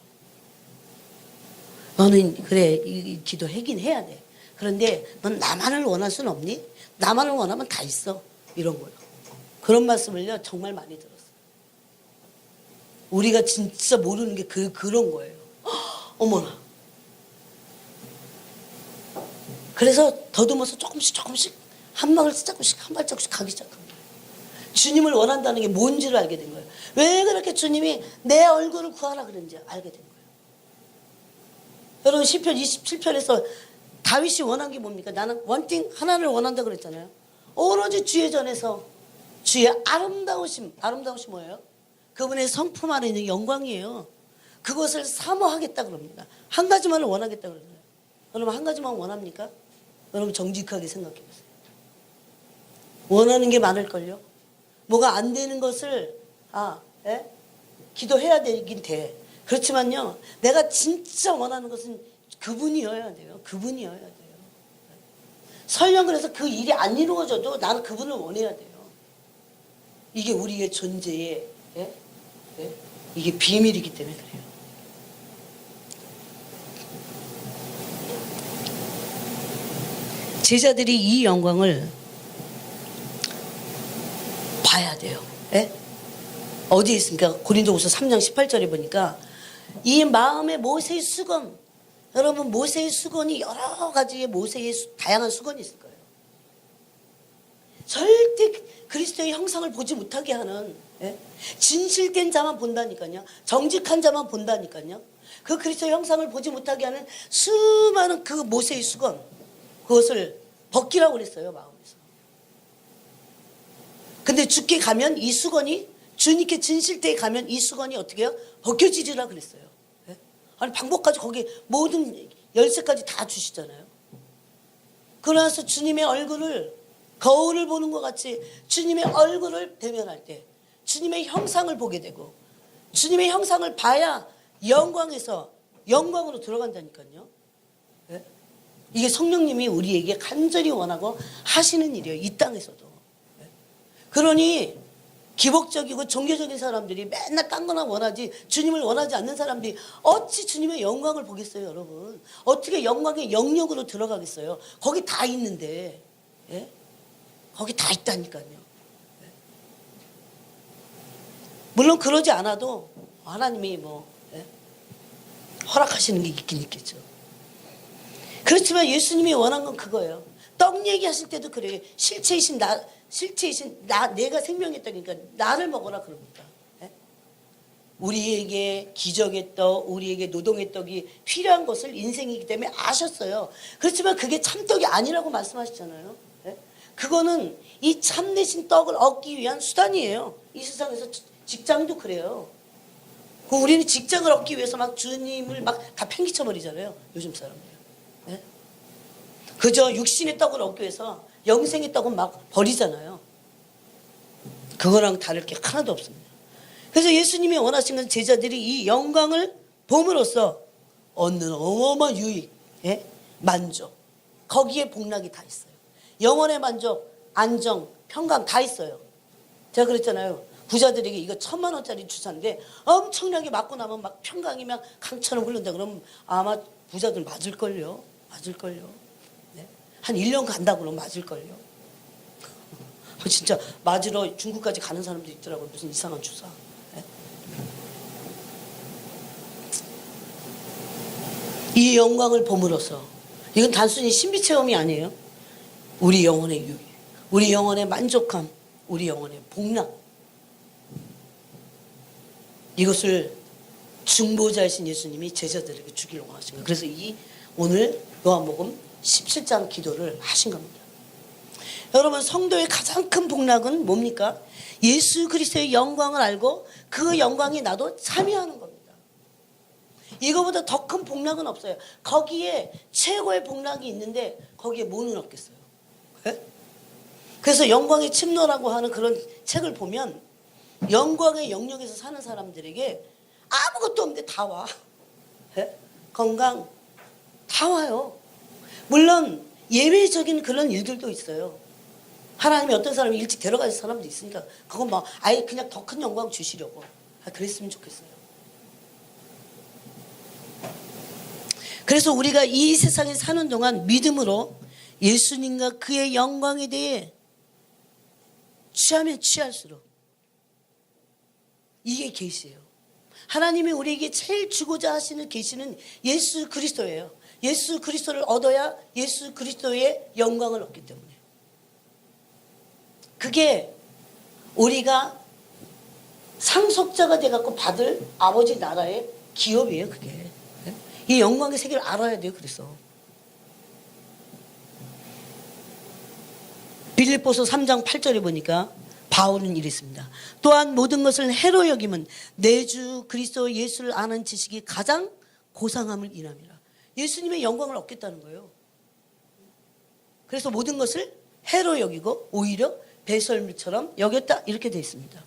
너는 그래 이 기도하긴 해야 돼. 그런데 넌 나만을 원할 수는 없니? 나만을 원하면 다 있어. 이런 거요. 그런 말씀을요 정말 많이 들었어요. 우리가 진짜 모르는 게 그런 거예요. 어머나. 그래서 더듬어서 조금씩 한 발짝씩 가기 시작한 거예요. 주님을 원한다는 게 뭔지를 알게 된 거예요. 왜 그렇게 주님이 내 얼굴을 구하라 그런지 알게 된 거예요. 여러분 시편 27편에서 다윗이 원한 게 뭡니까? 나는 원띵 하나를 원한다 그랬잖아요. 오로지 주의 전에서 주의 아름다우심 뭐예요? 그분의 성품 안에 있는 영광이에요. 그것을 사모하겠다 그럽니다. 한 가지만을 원하겠다 그러잖아요. 여러분 한 가지만 원합니까? 여러분 정직하게 생각해 보세요. 원하는 게 많을걸요. 뭐가 안 되는 것을 기도해야 되긴 돼. 그렇지만요 내가 진짜 원하는 것은 그분이어야 돼요. 그분이어야 돼요. 설령 그래서 그 일이 안 이루어져도 나는 그분을 원해야 돼요. 이게 우리의 존재의 이게 비밀이기 때문에 그래요. 제자들이 이 영광을 봐야 돼요. 어디에 있습니까? 고린도후서 3장 18절에 보니까 이 마음의 모세의 수건, 여러분 모세의 수건이 여러 가지의 모세의 다양한 수건이 있을 거예요. 절대 그리스도의 형상을 보지 못하게 하는 진실된 자만 본다니까요. 정직한 자만 본다니까요. 그 그리스도의 형상을 보지 못하게 하는 수많은 그 모세의 수건, 그것을 벗기라고 그랬어요. 마음에서. 근데 주께 가면 이 수건이, 주님께 진실되게 가면 이 수건이 어떻게 해요? 벗겨지리라 그랬어요. 아니 방법까지 거기 모든 열쇠까지 다 주시잖아요. 그러나서 주님의 얼굴을, 거울을 보는 것 같이 주님의 얼굴을 대면할 때 주님의 형상을 보게 되고, 주님의 형상을 봐야 영광에서 영광으로 들어간다니까요. 이게 성령님이 우리에게 간절히 원하고 하시는 일이에요. 이 땅에서도. 그러니 기복적이고 종교적인 사람들이 맨날 딴 거나 원하지 주님을 원하지 않는 사람들이 어찌 주님의 영광을 보겠어요. 여러분 어떻게 영광의 영역으로 들어가겠어요. 거기 다 있는데. 거기 다 있다니까요. 물론 그러지 않아도 하나님이 허락하시는 게 있긴 있겠죠. 그렇지만 예수님이 원한 건 그거예요. 떡 얘기하실 때도 그래요. 실체이신 나, 내가 생명했다니까 나를 먹어라 그럽니다. 우리에게 기적의 떡, 우리에게 노동의 떡이 필요한 것을 인생이기 때문에 아셨어요. 그렇지만 그게 참떡이 아니라고 말씀하시잖아요. 그거는 이 참되신 떡을 얻기 위한 수단이에요. 이 세상에서 직장도 그래요. 우리는 직장을 얻기 위해서 막 주님을 막 다 팽개쳐버리잖아요. 요즘 사람들. 그저 육신의 떡을 얻기 위해서 영생의 떡은 막 버리잖아요. 그거랑 다를 게 하나도 없습니다. 그래서 예수님이 원하신 건 제자들이 이 영광을 봄으로써 얻는 어마어마한 유익, 예? 만족, 거기에 복락이 다 있어요. 영혼의 만족, 안정, 평강 다 있어요. 제가 그랬잖아요. 부자들에게 이거 1,000만 원짜리 주사인데 엄청나게 맞고 나면 막 평강이 막 강처럼 흐른다 그러면 아마 부자들 맞을걸요. 네? 한 1년 간다 그러면 맞을걸요. 진짜 맞으러 중국까지 가는 사람도 있더라고요. 무슨 이상한 주사. 네? 이 영광을 봄으로써 이건 단순히 신비체험이 아니에요. 우리 영혼의 유익, 우리 영혼의 만족함, 우리 영혼의 복락, 이것을 중보자이신 예수님이 제자들에게 주기를 원하신 거예요. 그래서 이 오늘 요한복음 17장 기도를 하신 겁니다. 여러분, 성도의 가장 큰 복락은 뭡니까? 예수 그리스도의 영광을 알고 그 영광이 나도 참여하는 겁니다. 이거보다 더 큰 복락은 없어요. 거기에 최고의 복락이 있는데 거기에 뭐는 없겠어요? 네? 그래서 영광의 침노라고 하는 그런 책을 보면 영광의 영역에서 사는 사람들에게 아무것도 없는데 다 와. 네? 건강 다 와요. 물론 예외적인 그런 일들도 있어요. 하나님이 어떤 사람이 일찍 데려가는 사람도 있으니까 그건 막 아예 그냥 더 큰 영광 주시려고 그랬으면 좋겠어요. 그래서 우리가 이 세상에 사는 동안 믿음으로 예수님과 그의 영광에 대해 취하면 취할수록 이게 계시예요. 하나님이 우리에게 제일 주고자 하시는 계시는 예수 그리스도예요. 예수 그리스도를 얻어야 예수 그리스도의 영광을 얻기 때문에 그게 우리가 상속자가 돼갖고 받을 아버지 나라의 기업이에요. 그게 이 영광의 세계를 알아야 돼요. 그래서 빌립보서 3장 8절에 보니까 바울은 이랬습니다. 또한 모든 것을 해로 여김은 내 주 그리스도 예수를 아는 지식이 가장 고상함을 인함이라. 예수님의 영광을 얻겠다는 거예요. 그래서 모든 것을 해로 여기고 오히려 배설물처럼 여겼다 이렇게 되어 있습니다.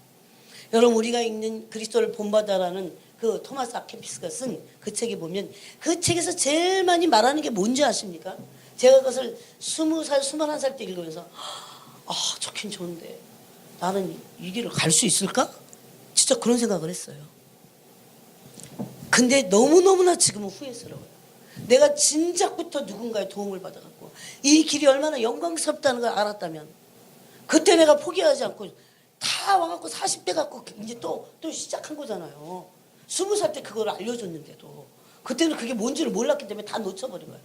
여러분, 우리가 읽는 그리스도를 본받아라는 그 토마스 아켄피스가 쓴 그 책에 보면 그 책에서 제일 많이 말하는 게 뭔지 아십니까? 제가 그것을 20살, 21살 때 읽으면서 좋긴 좋은데 나는 이 길을 갈 수 있을까? 진짜 그런 생각을 했어요. 근데 너무너무나 지금은 후회스러워요. 내가 진작부터 누군가의 도움을 받아갖고 이 길이 얼마나 영광스럽다는 걸 알았다면 그때 내가 포기하지 않고 다 와갖고 40대 갖고 이제 또 시작한 거잖아요. 20살 때 그걸 알려줬는데도 그때는 그게 뭔지를 몰랐기 때문에 다 놓쳐버린 거예요.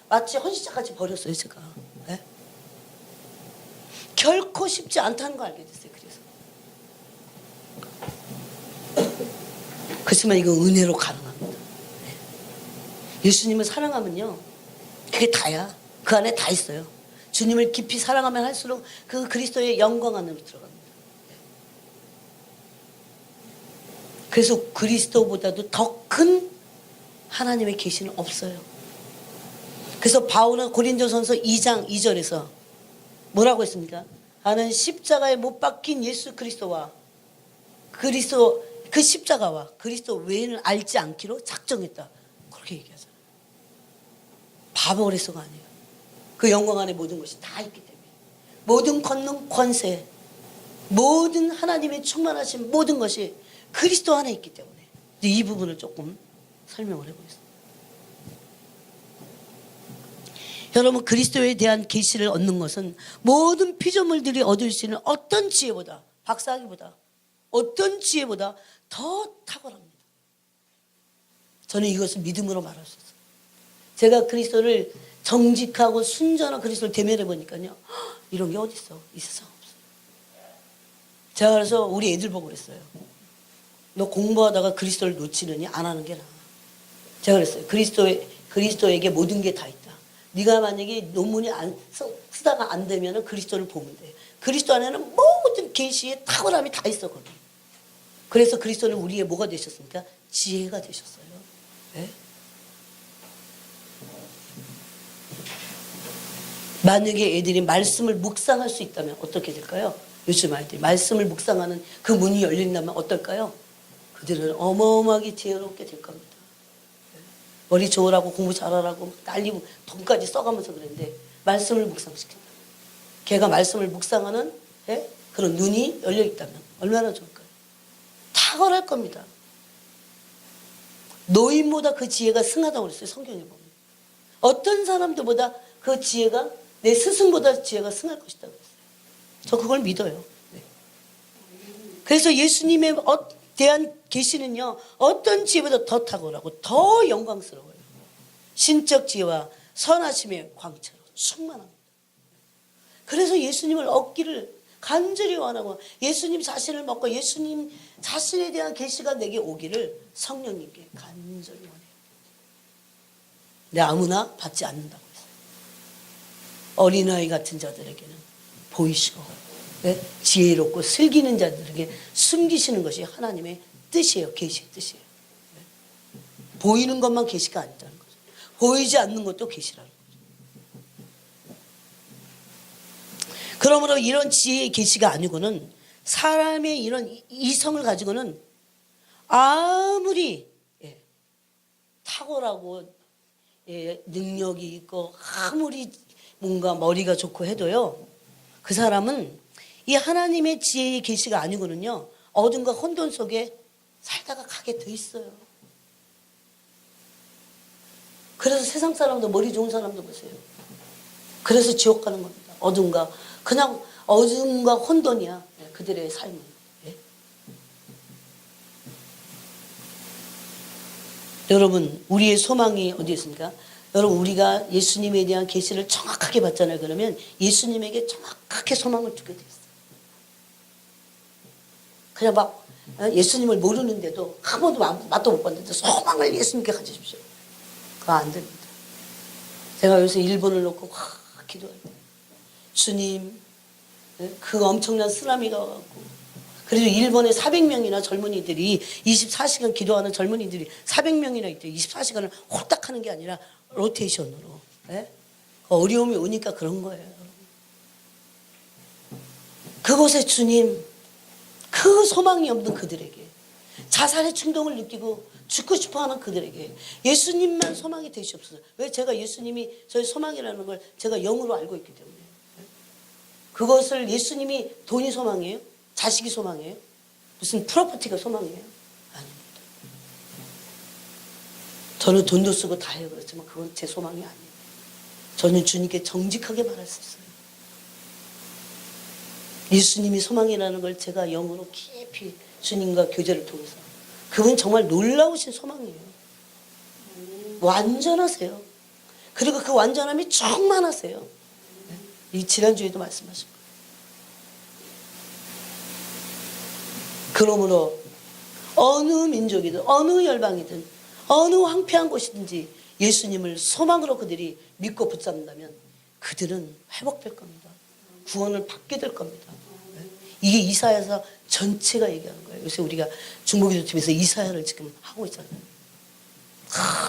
마치 헌시자같이 버렸어요, 제가. 네? 결코 쉽지 않다는 거 알게 됐어요. 그렇지만 이거 은혜로 가능합니다. 네. 예수님을 사랑하면요, 그게 다야. 그 안에 다 있어요. 주님을 깊이 사랑하면 할수록 그 그리스도의 영광 안으로 들어갑니다. 그래서 그리스도보다도 더 큰 하나님의 계시는 없어요. 그래서 바울은 고린도전서 2장 2절에서 뭐라고 했습니까? 나는 십자가에 못 박힌 예수 그리스도와 그리스도 그 십자가와 그리스도 외에는 알지 않기로 작정했다. 그렇게 얘기하잖아요. 바보레서가 아니에요. 그 영광 안에 모든 것이 다 있기 때문에 모든 권능 권세 모든 하나님의 충만하신 모든 것이 그리스도 안에 있기 때문에 이 부분을 조금 설명을 해보겠습니다. 여러분, 그리스도에 대한 계시를 얻는 것은 모든 피조물들이 얻을 수 있는 어떤 지혜보다 박사학위보다 어떤 지혜보다 더 탁월합니다. 저는 이것을 믿음으로 말할 수 있어요. 제가 그리스도를 정직하고 순전한 그리스도를 대면해 보니까요, 이런 게 어디 있어? 이 세상 없어요. 제가 그래서 우리 애들 보고 그랬어요. 너 공부하다가 그리스도를 놓치느니 안 하는 게 나아. 제가 그랬어요. 그리스도에게 모든 게 다 있다. 네가 만약에 논문이 쓰다가 안 되면 그리스도를 보면 돼. 그리스도 안에는 모든 계시의 탁월함이 다 있어 거기. 그래서 그리스도는 우리의 뭐가 되셨습니까? 지혜가 되셨어요. 네? 만약에 애들이 말씀을 묵상할 수 있다면 어떻게 될까요? 요즘 아이들이 말씀을 묵상하는 그 문이 열린다면 어떨까요? 그들은 어마어마하게 지혜롭게 될 겁니다. 머리 좋으라고 공부 잘하라고 날리고 돈까지 써가면서 그랬는데 말씀을 묵상시킨다. 걔가 말씀을 묵상하는 그런 눈이 열려 있다면 얼마나 좋을까요? 탁월할 겁니다. 노인보다 그 지혜가 승하다고 그랬어요. 성경에 보면. 어떤 사람들보다 그 지혜가 내 스승보다 지혜가 승할 것이라고 했어요. 저 그걸 믿어요. 네. 그래서 예수님에 대한 계시는요, 어떤 지혜보다 더 탁월하고 더 영광스러워요. 신적 지혜와 선하심의 광채로 충만합니다. 그래서 예수님을 얻기를 간절히 원하고 예수님 자신을 먹고 예수님 자신에 대한 계시가 내게 오기를 성령님께 간절히 원해요. 근데 아무나 받지 않는다고 했어요. 어린아이 같은 자들에게는 보이시고 지혜롭고 슬기는 자들에게 숨기시는 것이 하나님의 뜻이에요. 계시의 뜻이에요. 보이는 것만 계시가 아니라는 거죠. 보이지 않는 것도 계시라는 거죠. 그러므로 이런 지혜의 계시가 아니고는 사람의 이런 이성을 가지고는 아무리 탁월하고 능력이 있고 아무리 뭔가 머리가 좋고 해도요, 그 사람은 이 하나님의 지혜의 계시가 아니고는요, 어둠과 혼돈 속에 살다가 가게 돼 있어요. 그래서 세상 사람도 머리 좋은 사람도 보세요. 그래서 지옥 가는 겁니다. 그냥 어둠과 혼돈이야. 그들의 삶은. 여러분, 우리의 소망이 어디 있습니까? 여러분, 우리가 예수님에 대한 계시를 정확하게 받잖아요. 그러면 예수님에게 정확하게 소망을 두게 돼 있어요. 그냥 막 예수님을 모르는데도 한 번도 맛도 못 봤는데 소망을 예수님께 가지십시오. 그거 안 됩니다. 제가 요새 일본을 놓고 기도할 때 주님, 그 엄청난 쓰나미가 와갖고 그래도 일본에 400명이나 젊은이들이 24시간 기도하는 젊은이들이 400명이나 있대요. 24시간을 홀딱 하는 게 아니라 로테이션으로. 어려움이 오니까 그런 거예요. 그곳에 주님, 그 소망이 없는 그들에게, 자살의 충동을 느끼고 죽고 싶어하는 그들에게 예수님만 소망이 되시옵소서. 왜? 제가 예수님이 저의 소망이라는 걸 제가 영으로 알고 있기 때문에. 그것을 예수님이 돈이 소망이에요? 자식이 소망이에요? 무슨 프로퍼티가 소망이에요? 아닙니다. 저는 돈도 쓰고 다 해요. 그렇지만 그건 제 소망이 아니에요. 저는 주님께 정직하게 말할 수 있어요. 예수님이 소망이라는 걸 제가 영으로 깊이 주님과 교제를 통해서, 그분 정말 놀라우신 소망이에요. 완전하세요. 그리고 그 완전함이 충만하세요. 이 지난주에도 말씀하신 거예요. 그러므로 어느 민족이든 어느 열방이든 어느 황폐한 곳이든지 예수님을 소망으로 그들이 믿고 붙잡는다면 그들은 회복될 겁니다. 구원을 받게 될 겁니다. 이게 이사야서 전체가 얘기하는 거예요. 요새 우리가 중보기도팀에서 이사야를 지금 하고 있잖아요.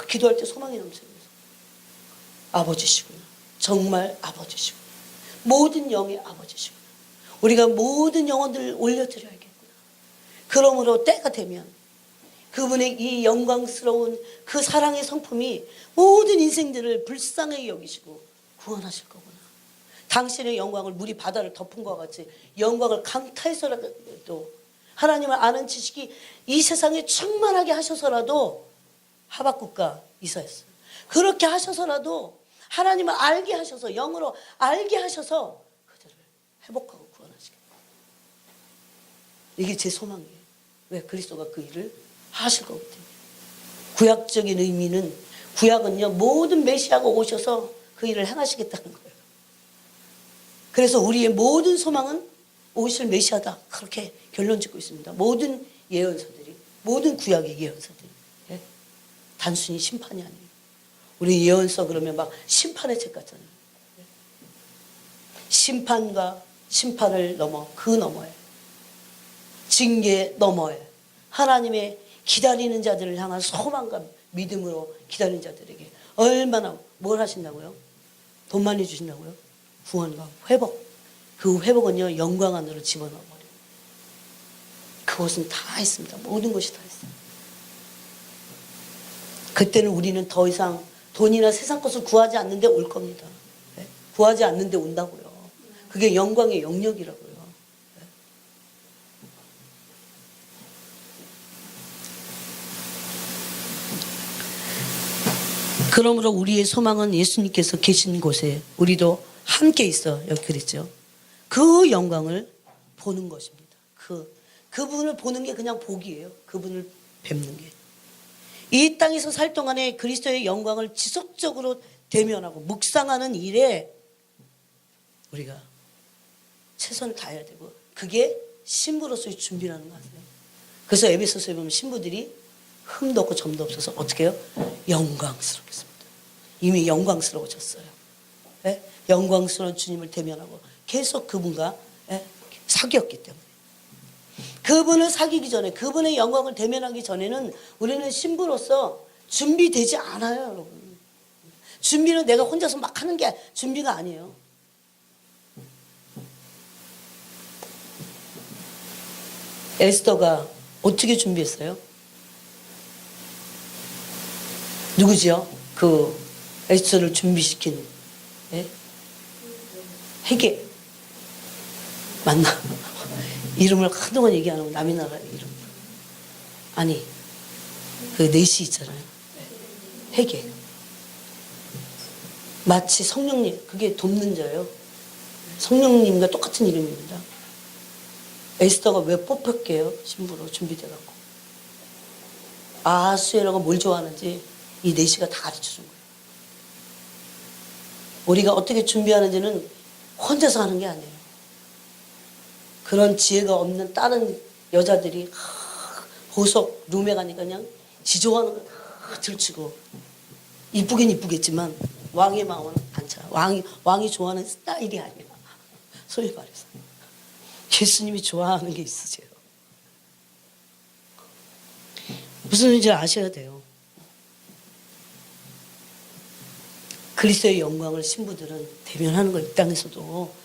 기도할 때 소망이 넘쳐요. 아버지시구나. 정말 아버지시구나. 모든 영의 아버지시구나. 우리가 모든 영혼들을 올려드려야겠구나. 그러므로 때가 되면 그분의 이 영광스러운 그 사랑의 성품이 모든 인생들을 불쌍하게 여기시고 구원하실 거구나. 당신의 영광을 물이 바다를 덮은 것과 같이 영광을 강타해서라도 하나님을 아는 지식이 이 세상에 충만하게 하셔서라도, 하박국과 이사야였어요. 그렇게 하셔서라도 하나님을 알게 하셔서, 영으로 알게 하셔서 그들을 회복하고 구원하시겠다. 이게 제 소망이에요. 왜? 그리스도가 그 일을 하실 거기 때문에. 구약적인 의미는, 구약은요, 모든 메시아가 오셔서 그 일을 행하시겠다는 거예요. 그래서 우리의 모든 소망은 오실 메시아다. 그렇게 결론 짓고 있습니다. 모든 예언서들이, 모든 구약의 예언서들이. 단순히 심판이 아니에요. 우리 예언서 그러면 막 심판의 책 같잖아요. 심판과 심판을 넘어 그 너머에, 징계 너머에 하나님의 기다리는 자들을 향한 소망과 믿음으로 기다리는 자들에게 얼마나 뭘 하신다고요? 돈 많이 주신다고요? 구원과 회복, 그 회복은요 영광 안으로 집어넣어버려요. 그것은 다 했습니다. 모든 것이 다 했어요. 그때는 우리는 더 이상 돈이나 세상 것을 구하지 않는데 올 겁니다. 네? 구하지 않는데 온다고요. 그게 영광의 영역이라고요. 네? 그러므로 우리의 소망은 예수님께서 계신 곳에 우리도 함께 있어. 여기 그랬죠. 그 영광을 보는 것입니다. 그분을 보는 게 그냥 복이에요. 그분을 뵙는 게. 이 땅에서 살 동안에 그리스도의 영광을 지속적으로 대면하고 묵상하는 일에 우리가 최선을 다해야 되고 그게 신부로서의 준비라는 거 아세요? 그래서 에베소서에 보면 신부들이 흠도 없고 점도 없어서 어떻게 해요? 영광스럽겠습니다. 이미 영광스러워졌어요. 네? 영광스러운 주님을 대면하고 계속 그분과 사귀었기 때문에 그분을 사귀기 전에 그분의 영광을 대면하기 전에는 우리는 신부로서 준비되지 않아요. 여러분. 준비는 내가 혼자서 막 하는 게 준비가 아니에요. 에스더가 어떻게 준비했어요? 누구지요? 그 에스더를 준비시킨 헤게 맞나? 이름을 한동안 얘기 안 하고 남의 나라 이름. 아니 그 넷이 있잖아요. 헤게. 마치 성령님 그게 돕는 자예요. 성령님과 똑같은 이름입니다. 에스더가 왜 뽑혔게요? 신부로 준비돼갖고 아하수에라가 뭘 좋아하는지 이 넷이가 다 가르쳐준 거예요. 우리가 어떻게 준비하는지는 혼자서 하는 게 아니에요. 그런 지혜가 없는 다른 여자들이 보석 룸에 가니까 그냥 지조하는 걸 다 들추고 이쁘긴 이쁘겠지만 왕의 마음은 안 차. 왕이 좋아하는 스타일이 아니라 소위 말해서 예수님이 좋아하는 게 있으세요. 무슨 의미인지 아셔야 돼요. 그리스도의 영광을 신부들은 대면하는 거 이 땅에서도.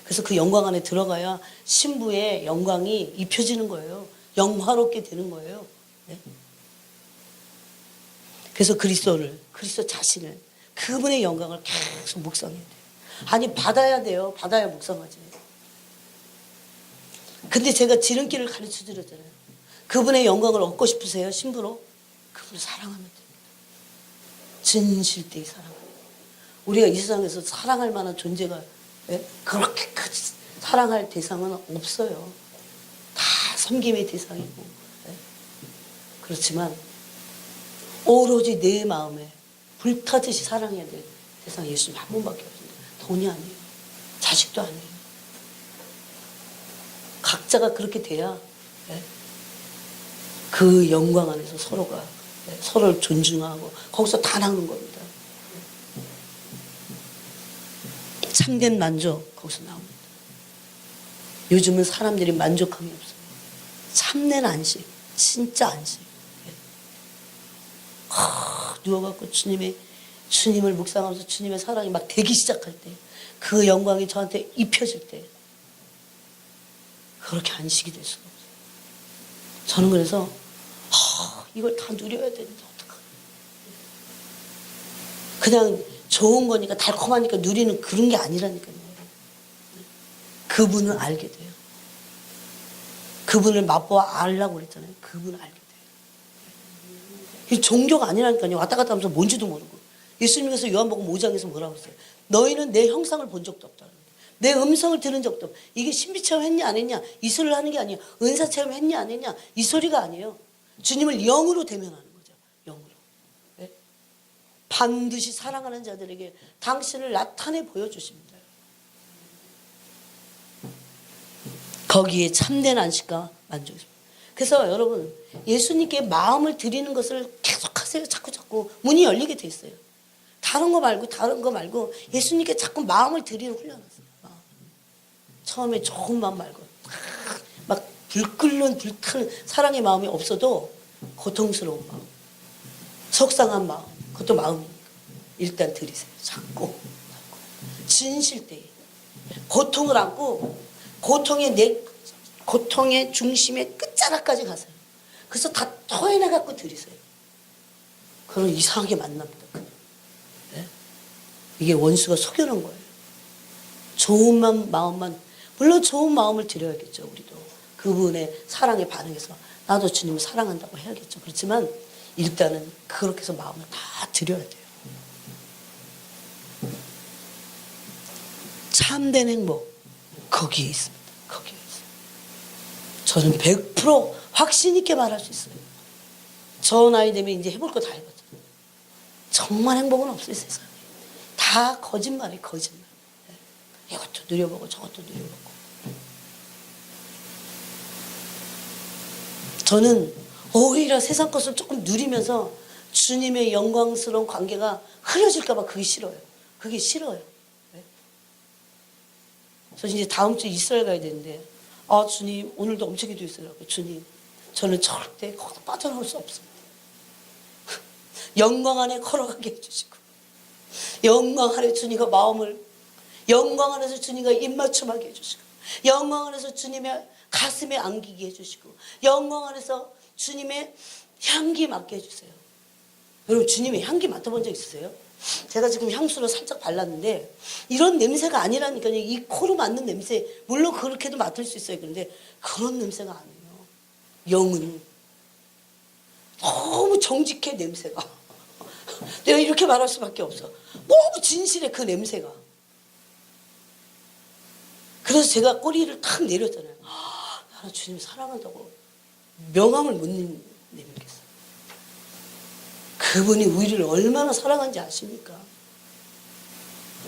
그래서 그 영광 안에 들어가야 신부의 영광이 입혀지는 거예요. 영화롭게 되는 거예요. 그래서 그리스도 자신을 그분의 영광을 계속 묵상해야 돼요. 아니 받아야 돼요. 받아야 묵상하지. 근데 제가 지름길을 가르쳐 드렸잖아요. 그분의 영광을 얻고 싶으세요? 신부로? 그분을 사랑하면 됩니다. 진실되이 사랑하면 돼요. 우리가 이 세상에서 사랑할 만한 존재가 그렇게까지 사랑할 대상은 없어요. 다 섬김의 대상이고. 그렇지만 오로지 내 마음에 불타듯이 사랑해야 될 대상이 예수님 한 분밖에 없습니다. 돈이 아니에요. 자식도 아니에요. 각자가 그렇게 돼야 그 영광 안에서 서로가 서로를 존중하고 거기서 다 나오는 겁니다. 참된 만족 거기서 나옵니다. 요즘은 사람들이 만족함이 없어요. 참된 안식, 진짜 안식. 누워갖고 주님을 묵상하면서 주님의 사랑이 막 되기 시작할 때, 그 영광이 저한테 입혀질 때, 그렇게 안식이 될 수가 없어요. 저는 그래서 이걸 다 누려야 되는데 어떡하나. 그냥 좋은 거니까 달콤하니까 누리는 그런 게 아니라니까요. 그분을 알게 돼요. 그분을 맛보아 알라고 그랬잖아요. 그분을 알게 돼요. 이 종교가 아니라니까요. 왔다 갔다 하면서 뭔지도 모르고. 예수님께서 요한복음 5장에서 뭐라고 했어요? 너희는 내 형상을 본 적도 없다. 내 음성을 들은 적도 없다. 이게 신비 체험했냐 안 했냐 이 소리를 하는 게 아니에요. 은사 체험했냐 안 했냐 이 소리가 아니에요. 주님을 영으로 대면하는 거죠. 영으로. 네? 반드시 사랑하는 자들에게 당신을 나타내 보여주십니다. 거기에 참된 안식과 만족입니다. 그래서 여러분 예수님께 마음을 드리는 것을 계속하세요. 자꾸 문이 열리게 돼 있어요. 다른 거 말고 예수님께 자꾸 마음을 드리는 훈련하세요. 처음에 좋은 마음 말고 막 불타는 사랑의 마음이 없어도 고통스러운 마음, 속상한 마음, 그것도 마음이니까 일단 드리세요. 자꾸 진실되이 고통을 안고 고통의 중심의 끝자락까지 가세요. 그래서 다 토해내갖고 들이세요. 그럼 이상하게 만납니다. 네? 이게 원수가 속여놓은 거예요. 좋은 마음만, 물론 좋은 마음을 드려야겠죠. 우리도 그분의 사랑에 반응해서 나도 주님을 사랑한다고 해야겠죠. 그렇지만 일단은 그렇게 해서 마음을 다 드려야 돼요. 참된 행복 거기에 있습니다. 거기에 있습니다. 저는 100% 확신 있게 말할 수 있어요. 저 나이 되면 이제 해볼 거 다 해봤잖아요. 정말 행복은 없어요. 세상에. 다 거짓말이에요. 거짓말. 이것도 누려보고 저것도 누려보고. 저는 오히려 세상 것을 조금 누리면서 주님의 영광스러운 관계가 흐려질까 봐 그게 싫어요. 그게 싫어요. 저 이제 다음 주에 이스라엘 가야 되는데, 아 주님 오늘도 엄청 기도했어요. 주님 저는 절대 거기서 빠져나올 수 없습니다. 영광 안에 걸어가게 해주시고, 영광 안에 주님과 마음을, 영광 안에서 주님과 입맞춤하게 해주시고, 영광 안에서 주님의 가슴에 안기게 해주시고, 영광 안에서 주님의 향기 맡게 해주세요. 여러분 주님의 향기 맡아본 적 있으세요? 제가 지금 향수를 살짝 발랐는데 이런 냄새가 아니라니까요. 이 코로 맡는 냄새, 물론 그렇게도 맡을 수 있어요. 그런데 그런 냄새가 아니에요. 영은 너무 정직해. 냄새가 내가 이렇게 말할 수밖에 없어. 너무 진실해 그 냄새가. 그래서 제가 꼬리를 탁 내렸잖아요. 나는 주님 사랑한다고 명함을 못 내밀겠어. 그분이 우리를 얼마나 사랑한지 아십니까?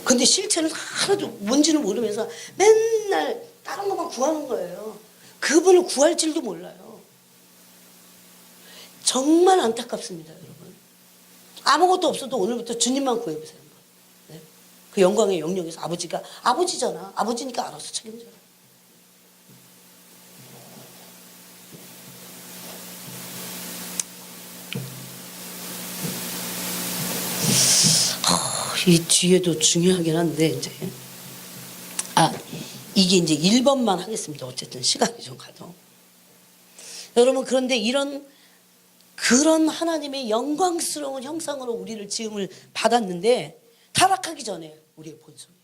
근데 실체는 하나도 뭔지는 모르면서 맨날 다른 것만 구하는 거예요. 그분을 구할 줄도 몰라요. 정말 안타깝습니다, 여러분. 아무것도 없어도 오늘부터 주님만 구해보세요. 네? 그 영광의 영역에서 아버지가 아버지잖아. 아버지니까 알아서 책임져요. 이 뒤에도 중요하긴 한데, 이제. 이게 이제 1번만 하겠습니다. 어쨌든 시간이 좀 가도. 여러분, 그런데 그런 하나님의 영광스러운 형상으로 우리를 지음을 받았는데, 타락하기 전에 우리의 본성이.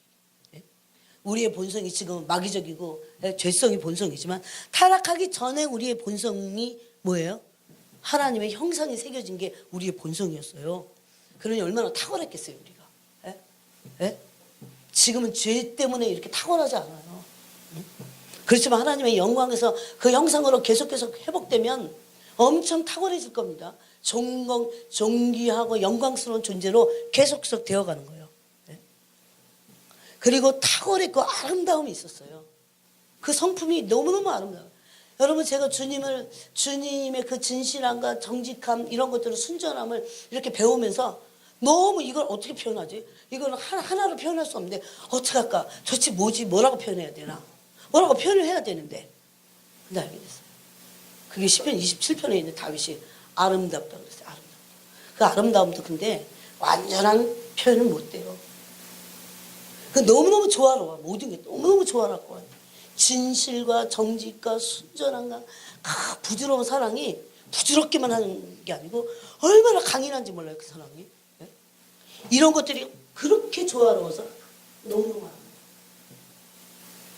우리의 본성이 지금 마귀적이고, 죄성이 본성이지만, 타락하기 전에 우리의 본성이 뭐예요? 하나님의 형상이 새겨진 게 우리의 본성이었어요. 그러니 얼마나 탁월했겠어요, 우리가. 예? 지금은 죄 때문에 이렇게 탁월하지 않아요. 그렇지만 하나님의 영광에서 그 형상으로 계속 회복되면 엄청 탁월해질 겁니다. 존귀하고 영광스러운 존재로 계속 되어가는 거예요. 예? 그리고 탁월했고 아름다움이 있었어요. 그 성품이 너무너무 아름다워요. 여러분, 제가 주님의 그 진실함과 정직함, 이런 것들을, 순전함을 이렇게 배우면서 너무 이걸 어떻게 표현하지? 이걸 하나로 표현할 수 없는데 어떻게 할까? 도대체 뭐라고 표현해야 되나? 뭐라고 표현을 해야 되는데. 근데 알게 됐어요. 그게 시편 27편에 있는 다윗이 아름답다 그랬어요. 아름답다. 그 아름다움도 근데 완전한 표현을 못 돼요. 그 너무너무 조화로워. 모든 게 너무너무 조화롭고, 진실과 정직과 순전함과 부드러운 사랑이 부드럽게만 하는 게 아니고 얼마나 강인한지 몰라요, 그 사랑이. 이런 것들이 그렇게 조화로워서 너무너무 많아요.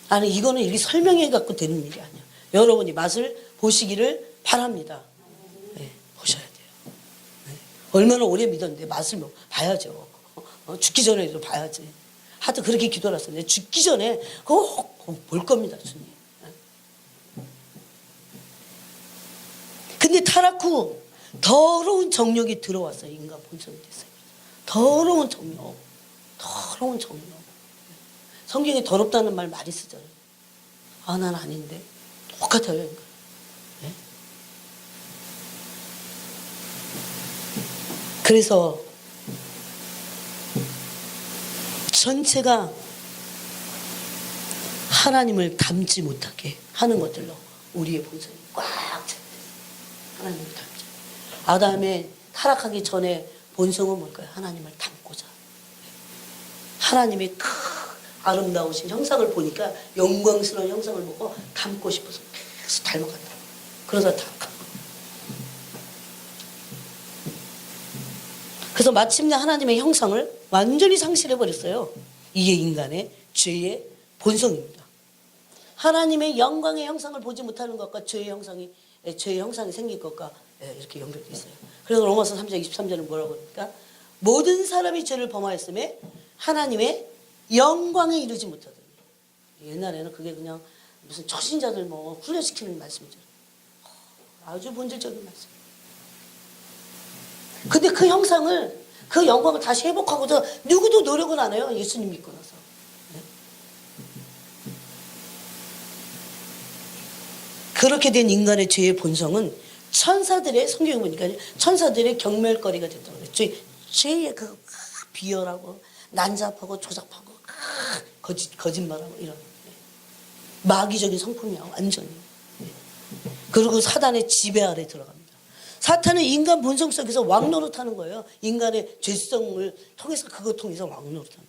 아니, 이거는 이렇게 설명해 갖고 되는 일이 아니야. 여러분이 맛을 보시기를 바랍니다. 네, 보셔야 돼요. 네. 얼마나 오래 믿었는데 맛을 봐야죠. 죽기 전에도 봐야지. 하여튼 그렇게 기도를 했었는데 죽기 전에 그거 볼 겁니다, 주님. 근데 타락 후 더러운 정욕이 들어왔어요. 인간 본성이 됐어요. 더러운 정욕. 성경에 더럽다는 말 많이 쓰잖아요. 난 아닌데. 똑같아요. 네? 그래서 전체가 하나님을 닮지 못하게 하는 것들로 우리의 본성이 꽉 차 있어요. 하나님을 닮지. 아담의 타락하기 전에 본성은 뭘까요? 하나님을 닮고자. 하나님의 아름다우신 형상을 보니까 영광스러운 형상을 보고 닮고 싶어서 계속 닮아간다. 그러다 다. 그래서 마침내 하나님의 형상을 완전히 상실해버렸어요. 이게 인간의 죄의 본성입니다. 하나님의 영광의 형상을 보지 못하는 것과 죄의 형상이 생긴 것과 이렇게 연결되어 있어요. 그래서 로마서 3장 23절은 뭐라고 합니까? 모든 사람이 죄를 범하였음에 하나님의 영광에 이르지 못하더니. 옛날에는 그게 그냥 무슨 초신자들 뭐 훈련시키는 말씀이죠. 아주 본질적인 말씀. 근데 그 형상을, 그 영광을 다시 회복하고도 누구도 노력을 안 해요. 예수님 믿고 나서. 네? 그렇게 된 인간의 죄의 본성은 천사들의, 성경에 보니까 천사들의 경멸거리가 됐다고 그래요. 죄의 그 비열하고 난잡하고 조잡하고 거짓말하고 이런 마귀적인 성품이야 완전히. 그리고 사단의 지배 아래 들어갑니다. 사탄은 인간 본성 속에서 왕노릇하는 거예요. 인간의 죄성을 통해서 그거 통해서 왕노릇하는 거예요.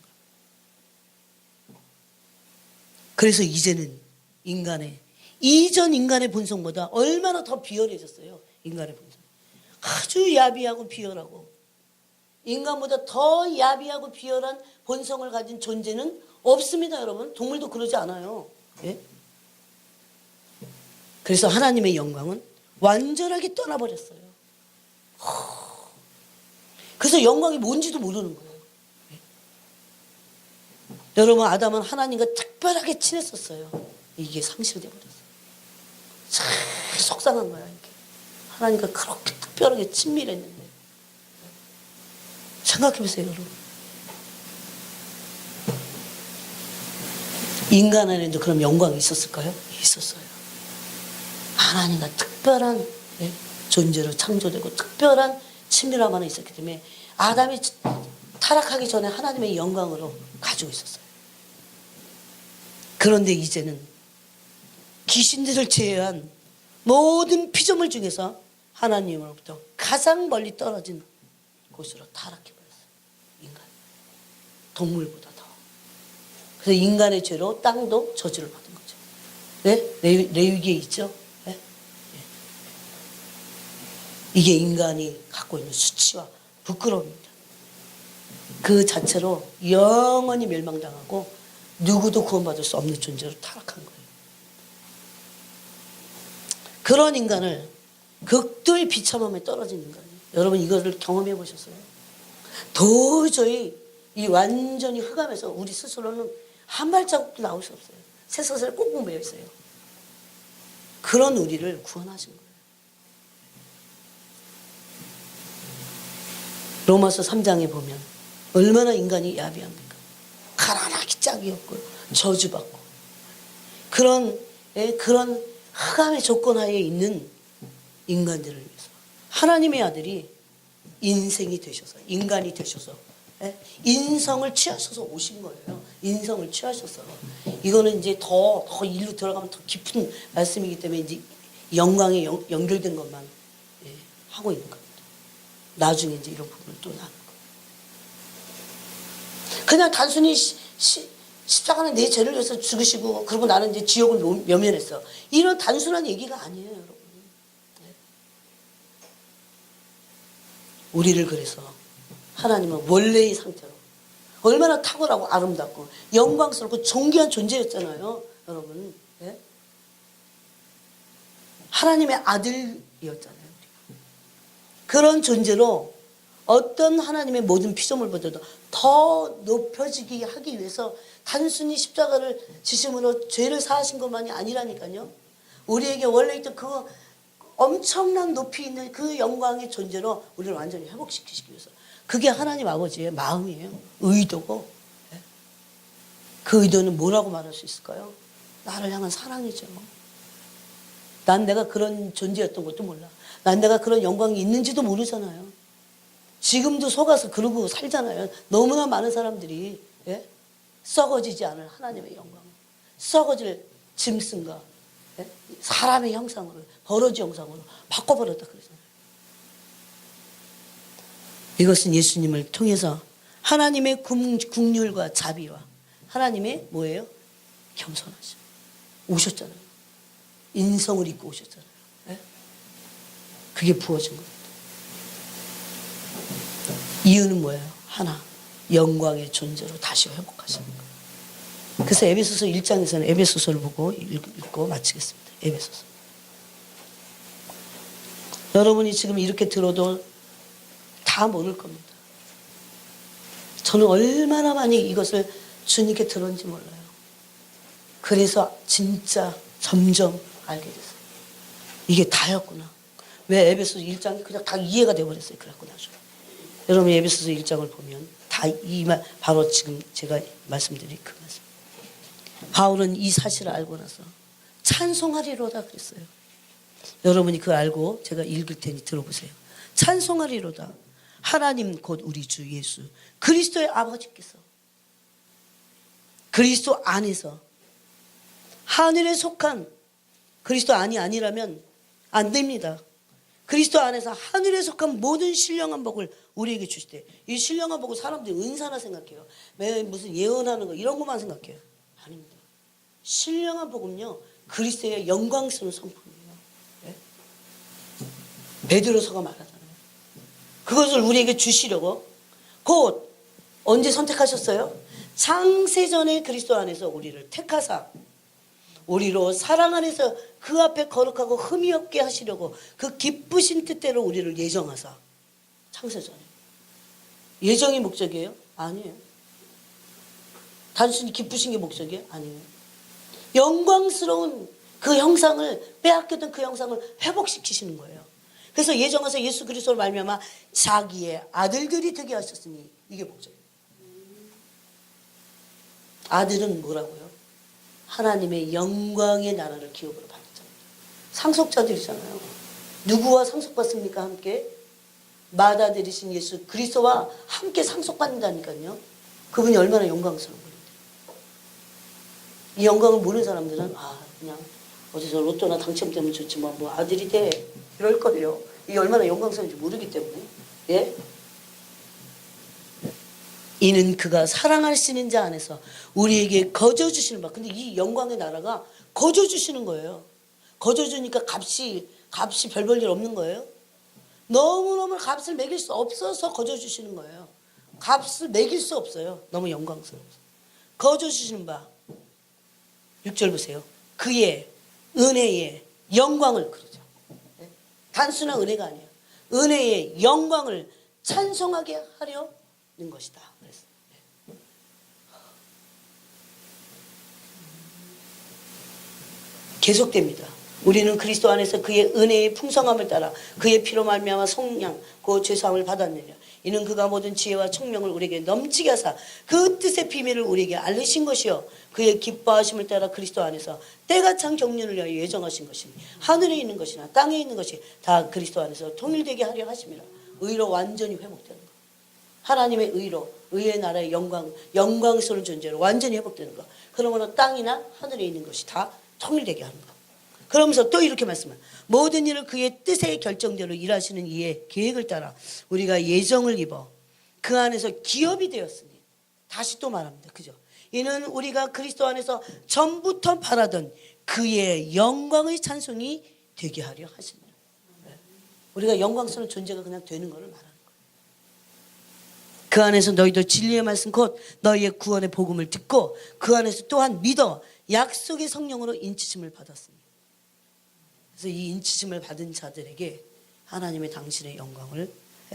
그래서 이제는 이전 인간의 본성보다 얼마나 더 비열해졌어요. 인간의 본성. 아주 야비하고 비열하고 인간보다 더 야비하고 비열한 본성을 가진 존재는 없습니다, 여러분. 동물도 그러지 않아요. 예? 그래서 하나님의 영광은 완전하게 떠나버렸어요. 그래서 영광이 뭔지도 모르는 거예요. 예? 여러분, 아담은 하나님과 특별하게 친했었어요. 이게 상실돼 버렸어요. 참 속상한 거야. 이게. 하나님과 그렇게 특별하게 친밀했는데. 생각해보세요, 여러분. 인간 안에도 그럼 영광이 있었을까요? 있었어요. 하나님과 특별한 존재로 창조되고 특별한 친밀함 안에 있었기 때문에 아담이 타락하기 전에 하나님의 영광으로 가지고 있었어요. 그런데 이제는 귀신들을 제외한 모든 피조물 중에서 하나님으로부터 가장 멀리 떨어진 곳으로 타락해버렸어요. 인간. 동물보다 더. 그래서 인간의 죄로 땅도 저주를 받은 거죠. 네? 레위기에 있죠. 네? 이게 인간이 갖고 있는 수치와 부끄러움입니다. 그 자체로 영원히 멸망당하고 누구도 구원받을 수 없는 존재로 타락한 거예요. 그런 인간을 극도의 비참함에 떨어진 인간이에요. 여러분 이거를 경험해 보셨어요? 도저히 이 완전히 흑암에서 우리 스스로는 한 발자국도 나올 수 없어요. 쇠사슬에 꽁꽁 매여 있어요. 그런 우리를 구원하신 거예요. 로마서 3장에 보면 얼마나 인간이 야비합니까? 가난하기 짝이 없고 저주받고 그런 흑암의 조건 하에 있는 인간들을 위해서 하나님의 아들이 인생이 되셔서 인간이 되셔서 인성을 취하셔서 오신 거예요. 인성을 취하셔서 이거는 이제 더 일로 들어가면 더 깊은 말씀이기 때문에 이제 영광에 연결된 것만 하고 있는 겁니다. 나중에 이제 이런 부분을 또 나눌 거예요. 그냥 단순히 십자가는 내 죄를 위해서 죽으시고 그리고 나는 이제 지옥을 면면했어. 이런 단순한 얘기가 아니에요, 여러분. 우리를 그래서 하나님은 원래의 상태로 얼마나 탁월하고 아름답고 영광스럽고 존귀한 존재였잖아요, 여러분. 네? 하나님의 아들이었잖아요. 그런 존재로 어떤 하나님의 모든 피조물보다도 더 높여지게 하기 위해서 단순히 십자가를 지심으로 죄를 사하신 것만이 아니라니까요. 우리에게 원래 있던 그 엄청난 높이 있는 그 영광의 존재로 우리를 완전히 회복시키시기 위해서 그게 하나님 아버지의 마음이에요. 의도고. 그 의도는 뭐라고 말할 수 있을까요? 나를 향한 사랑이죠. 난 내가 그런 존재였던 것도 몰라. 난 내가 그런 영광이 있는지도 모르잖아요. 지금도 속아서 그러고 살잖아요. 너무나 많은 사람들이 썩어지지 않을 하나님의 영광, 썩어질 짐승과 사람의 형상으로 버러지 형상으로 바꿔버렸다 그러잖아요. 이것은 예수님을 통해서 하나님의 긍휼과 자비와 하나님의 뭐예요? 겸손하죠. 오셨잖아요. 인성을 입고 오셨잖아요. 네? 그게 부어진 겁니다. 이유는 뭐예요? 하나, 영광의 존재로 다시 회복하시는 거예요. 그래서 에베소서 1장에서는 에베소서를 보고 읽고 마치겠습니다. 에베소서. 여러분이 지금 이렇게 들어도 다 모를 겁니다. 저는 얼마나 많이 이것을 주님께 들었는지 몰라요. 그래서 진짜 점점 알게 됐어요. 이게 다였구나. 왜 에베소서 1장이 그냥 다 이해가 되어버렸어요. 그래갖고 나중에. 여러분 에베소서 1장을 보면 다 이 말, 바로 지금 제가 말씀드린 그 말씀. 바울은 이 사실을 알고 나서 찬송하리로다 그랬어요. 여러분이 그거 알고 제가 읽을 테니 들어보세요. 찬송하리로다. 하나님 곧 우리 주 예수 그리스도의 아버지께서 그리스도 안에서 하늘에 속한 그리스도 안이 아니라면 안 됩니다. 그리스도 안에서 하늘에 속한 모든 신령한 복을 우리에게 주시되, 이 신령한 복을 사람들이 은사나 생각해요. 왜 무슨 예언하는 거 이런 것만 생각해요. 아닙니다. 신령한 복은요 그리스도의 영광스러운 성품이에요. 네? 베드로서가 말하잖아요. 그것을 우리에게 주시려고 곧 언제 선택하셨어요? 창세전에 그리스도 안에서 우리를 택하사 우리로 사랑 안에서 그 앞에 거룩하고 흠이 없게 하시려고 그 기쁘신 뜻대로 우리를 예정하사. 창세전에 예정이 목적이에요? 아니에요. 단순히 기쁘신 게 목적이에요? 아니에요. 영광스러운 그 형상을 빼앗겼던 그 형상을 회복시키시는 거예요. 그래서 예정하사 예수 그리스도로 말미암아 자기의 아들들이 되게 하셨으니, 이게 목적이에요. 아들은 뭐라고요? 하나님의 영광의 나라를 기업으로 받았잖아요. 상속자들이잖아요. 누구와 상속받습니까? 함께 맏아들이신 예수 그리스도와 함께 상속받는다니까요. 그분이 얼마나 영광스러운 분인데. 이 영광을 모르는 사람들은 그냥 어디서 로또나 당첨되면 좋지만 뭐 아들이 돼 이럴 거예요. 이게 얼마나 영광스러운지 모르기 때문에. 예? 이는 그가 사랑하시는 자 안에서 우리에게 거저주시는 바. 근데 이 영광의 나라가 거저주시는 거예요. 거저주니까 값이 별 볼 일 없는 거예요. 너무너무 값을 매길 수 없어서 거저주시는 거예요. 값을 매길 수 없어요. 너무 영광스러워서. 거저주시는 바. 6절 보세요. 그의 은혜의 영광을, 그러죠. 단순한 은혜가 아니에요. 은혜의 영광을 찬송하게 하려는 것이다. 그랬어요. 계속됩니다. 우리는 그리스도 안에서 그의 은혜의 풍성함을 따라 그의 피로 말미암아 속량 그 죄사함을 받았느냐. 이는 그가 모든 지혜와 총명을 우리에게 넘치게 하사 그 뜻의 비밀을 우리에게 알리신 것이요 그의 기뻐하심을 따라 그리스도 안에서 때가 찬 경륜을 위하여 예정하신 것이니 하늘에 있는 것이나 땅에 있는 것이 다 그리스도 안에서 통일되게 하려 하심이라. 의로 완전히 회복되는 것. 하나님의 의로, 의의 나라의 영광스러운 존재로 완전히 회복되는 것. 그러므로 땅이나 하늘에 있는 것이 다 통일되게 하는 것. 그러면서 또 이렇게 말씀해요. 모든 일을 그의 뜻의 결정대로 일하시는 이의 계획을 따라 우리가 예정을 입어 그 안에서 기업이 되었으니. 다시 또 말합니다. 그죠? 이는 우리가 그리스도 안에서 전부터 바라던 그의 영광의 찬송이 되게 하려 하십니다. 우리가 영광스러운 존재가 그냥 되는 것을 말하는 거예요. 그 안에서 너희도 진리의 말씀 곧 너희의 구원의 복음을 듣고 그 안에서 또한 믿어 약속의 성령으로 인치심을 받았습니다. 그래서 이 인치심을 받은 자들에게 하나님의 당신의 영광을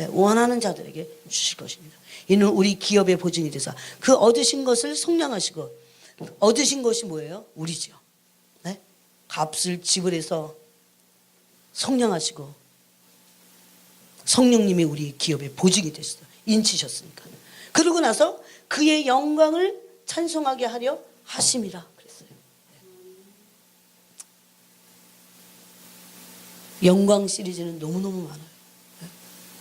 원하는 자들에게 주실 것입니다. 이는 우리 기업의 보증이 되사 그 얻으신 것을 속량하시고, 얻으신 것이 뭐예요? 우리죠. 네? 값을 지불해서 속량하시고 성령님이 우리 기업의 보증이 되셨어요. 인치셨으니까. 그러고 나서 그의 영광을 찬송하게 하려 하심이라 그랬어요. 영광 시리즈는 너무너무 많아요.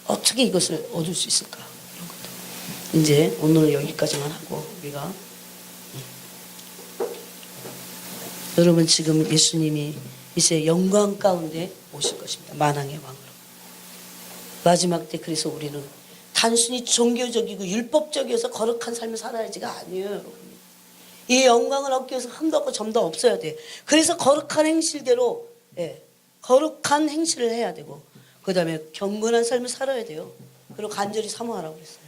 어떻게 이것을 얻을 수 있을까? 이런 것도. 이제 오늘은 여기까지만 하고 우리가 여러분 지금 예수님이 이제 영광 가운데 오실 것입니다. 만왕의 왕으로. 마지막 때 그래서 우리는 단순히 종교적이고 율법적이어서 거룩한 삶을 살아야지가 아니에요. 여러분. 이 영광을 얻기 위해서 흠도 없고 점도 없어야 돼. 그래서 거룩한 행실대로 거룩한 행실을 해야 되고 그 다음에 경건한 삶을 살아야 돼요. 그리고 간절히 사모하라고 그랬어요.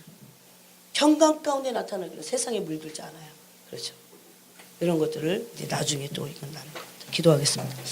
평강 가운데 나타나기로 세상에 물들지 않아요. 그렇죠. 이런 것들을 이제 나중에 또 이건 나눌 겁니다. 기도하겠습니다.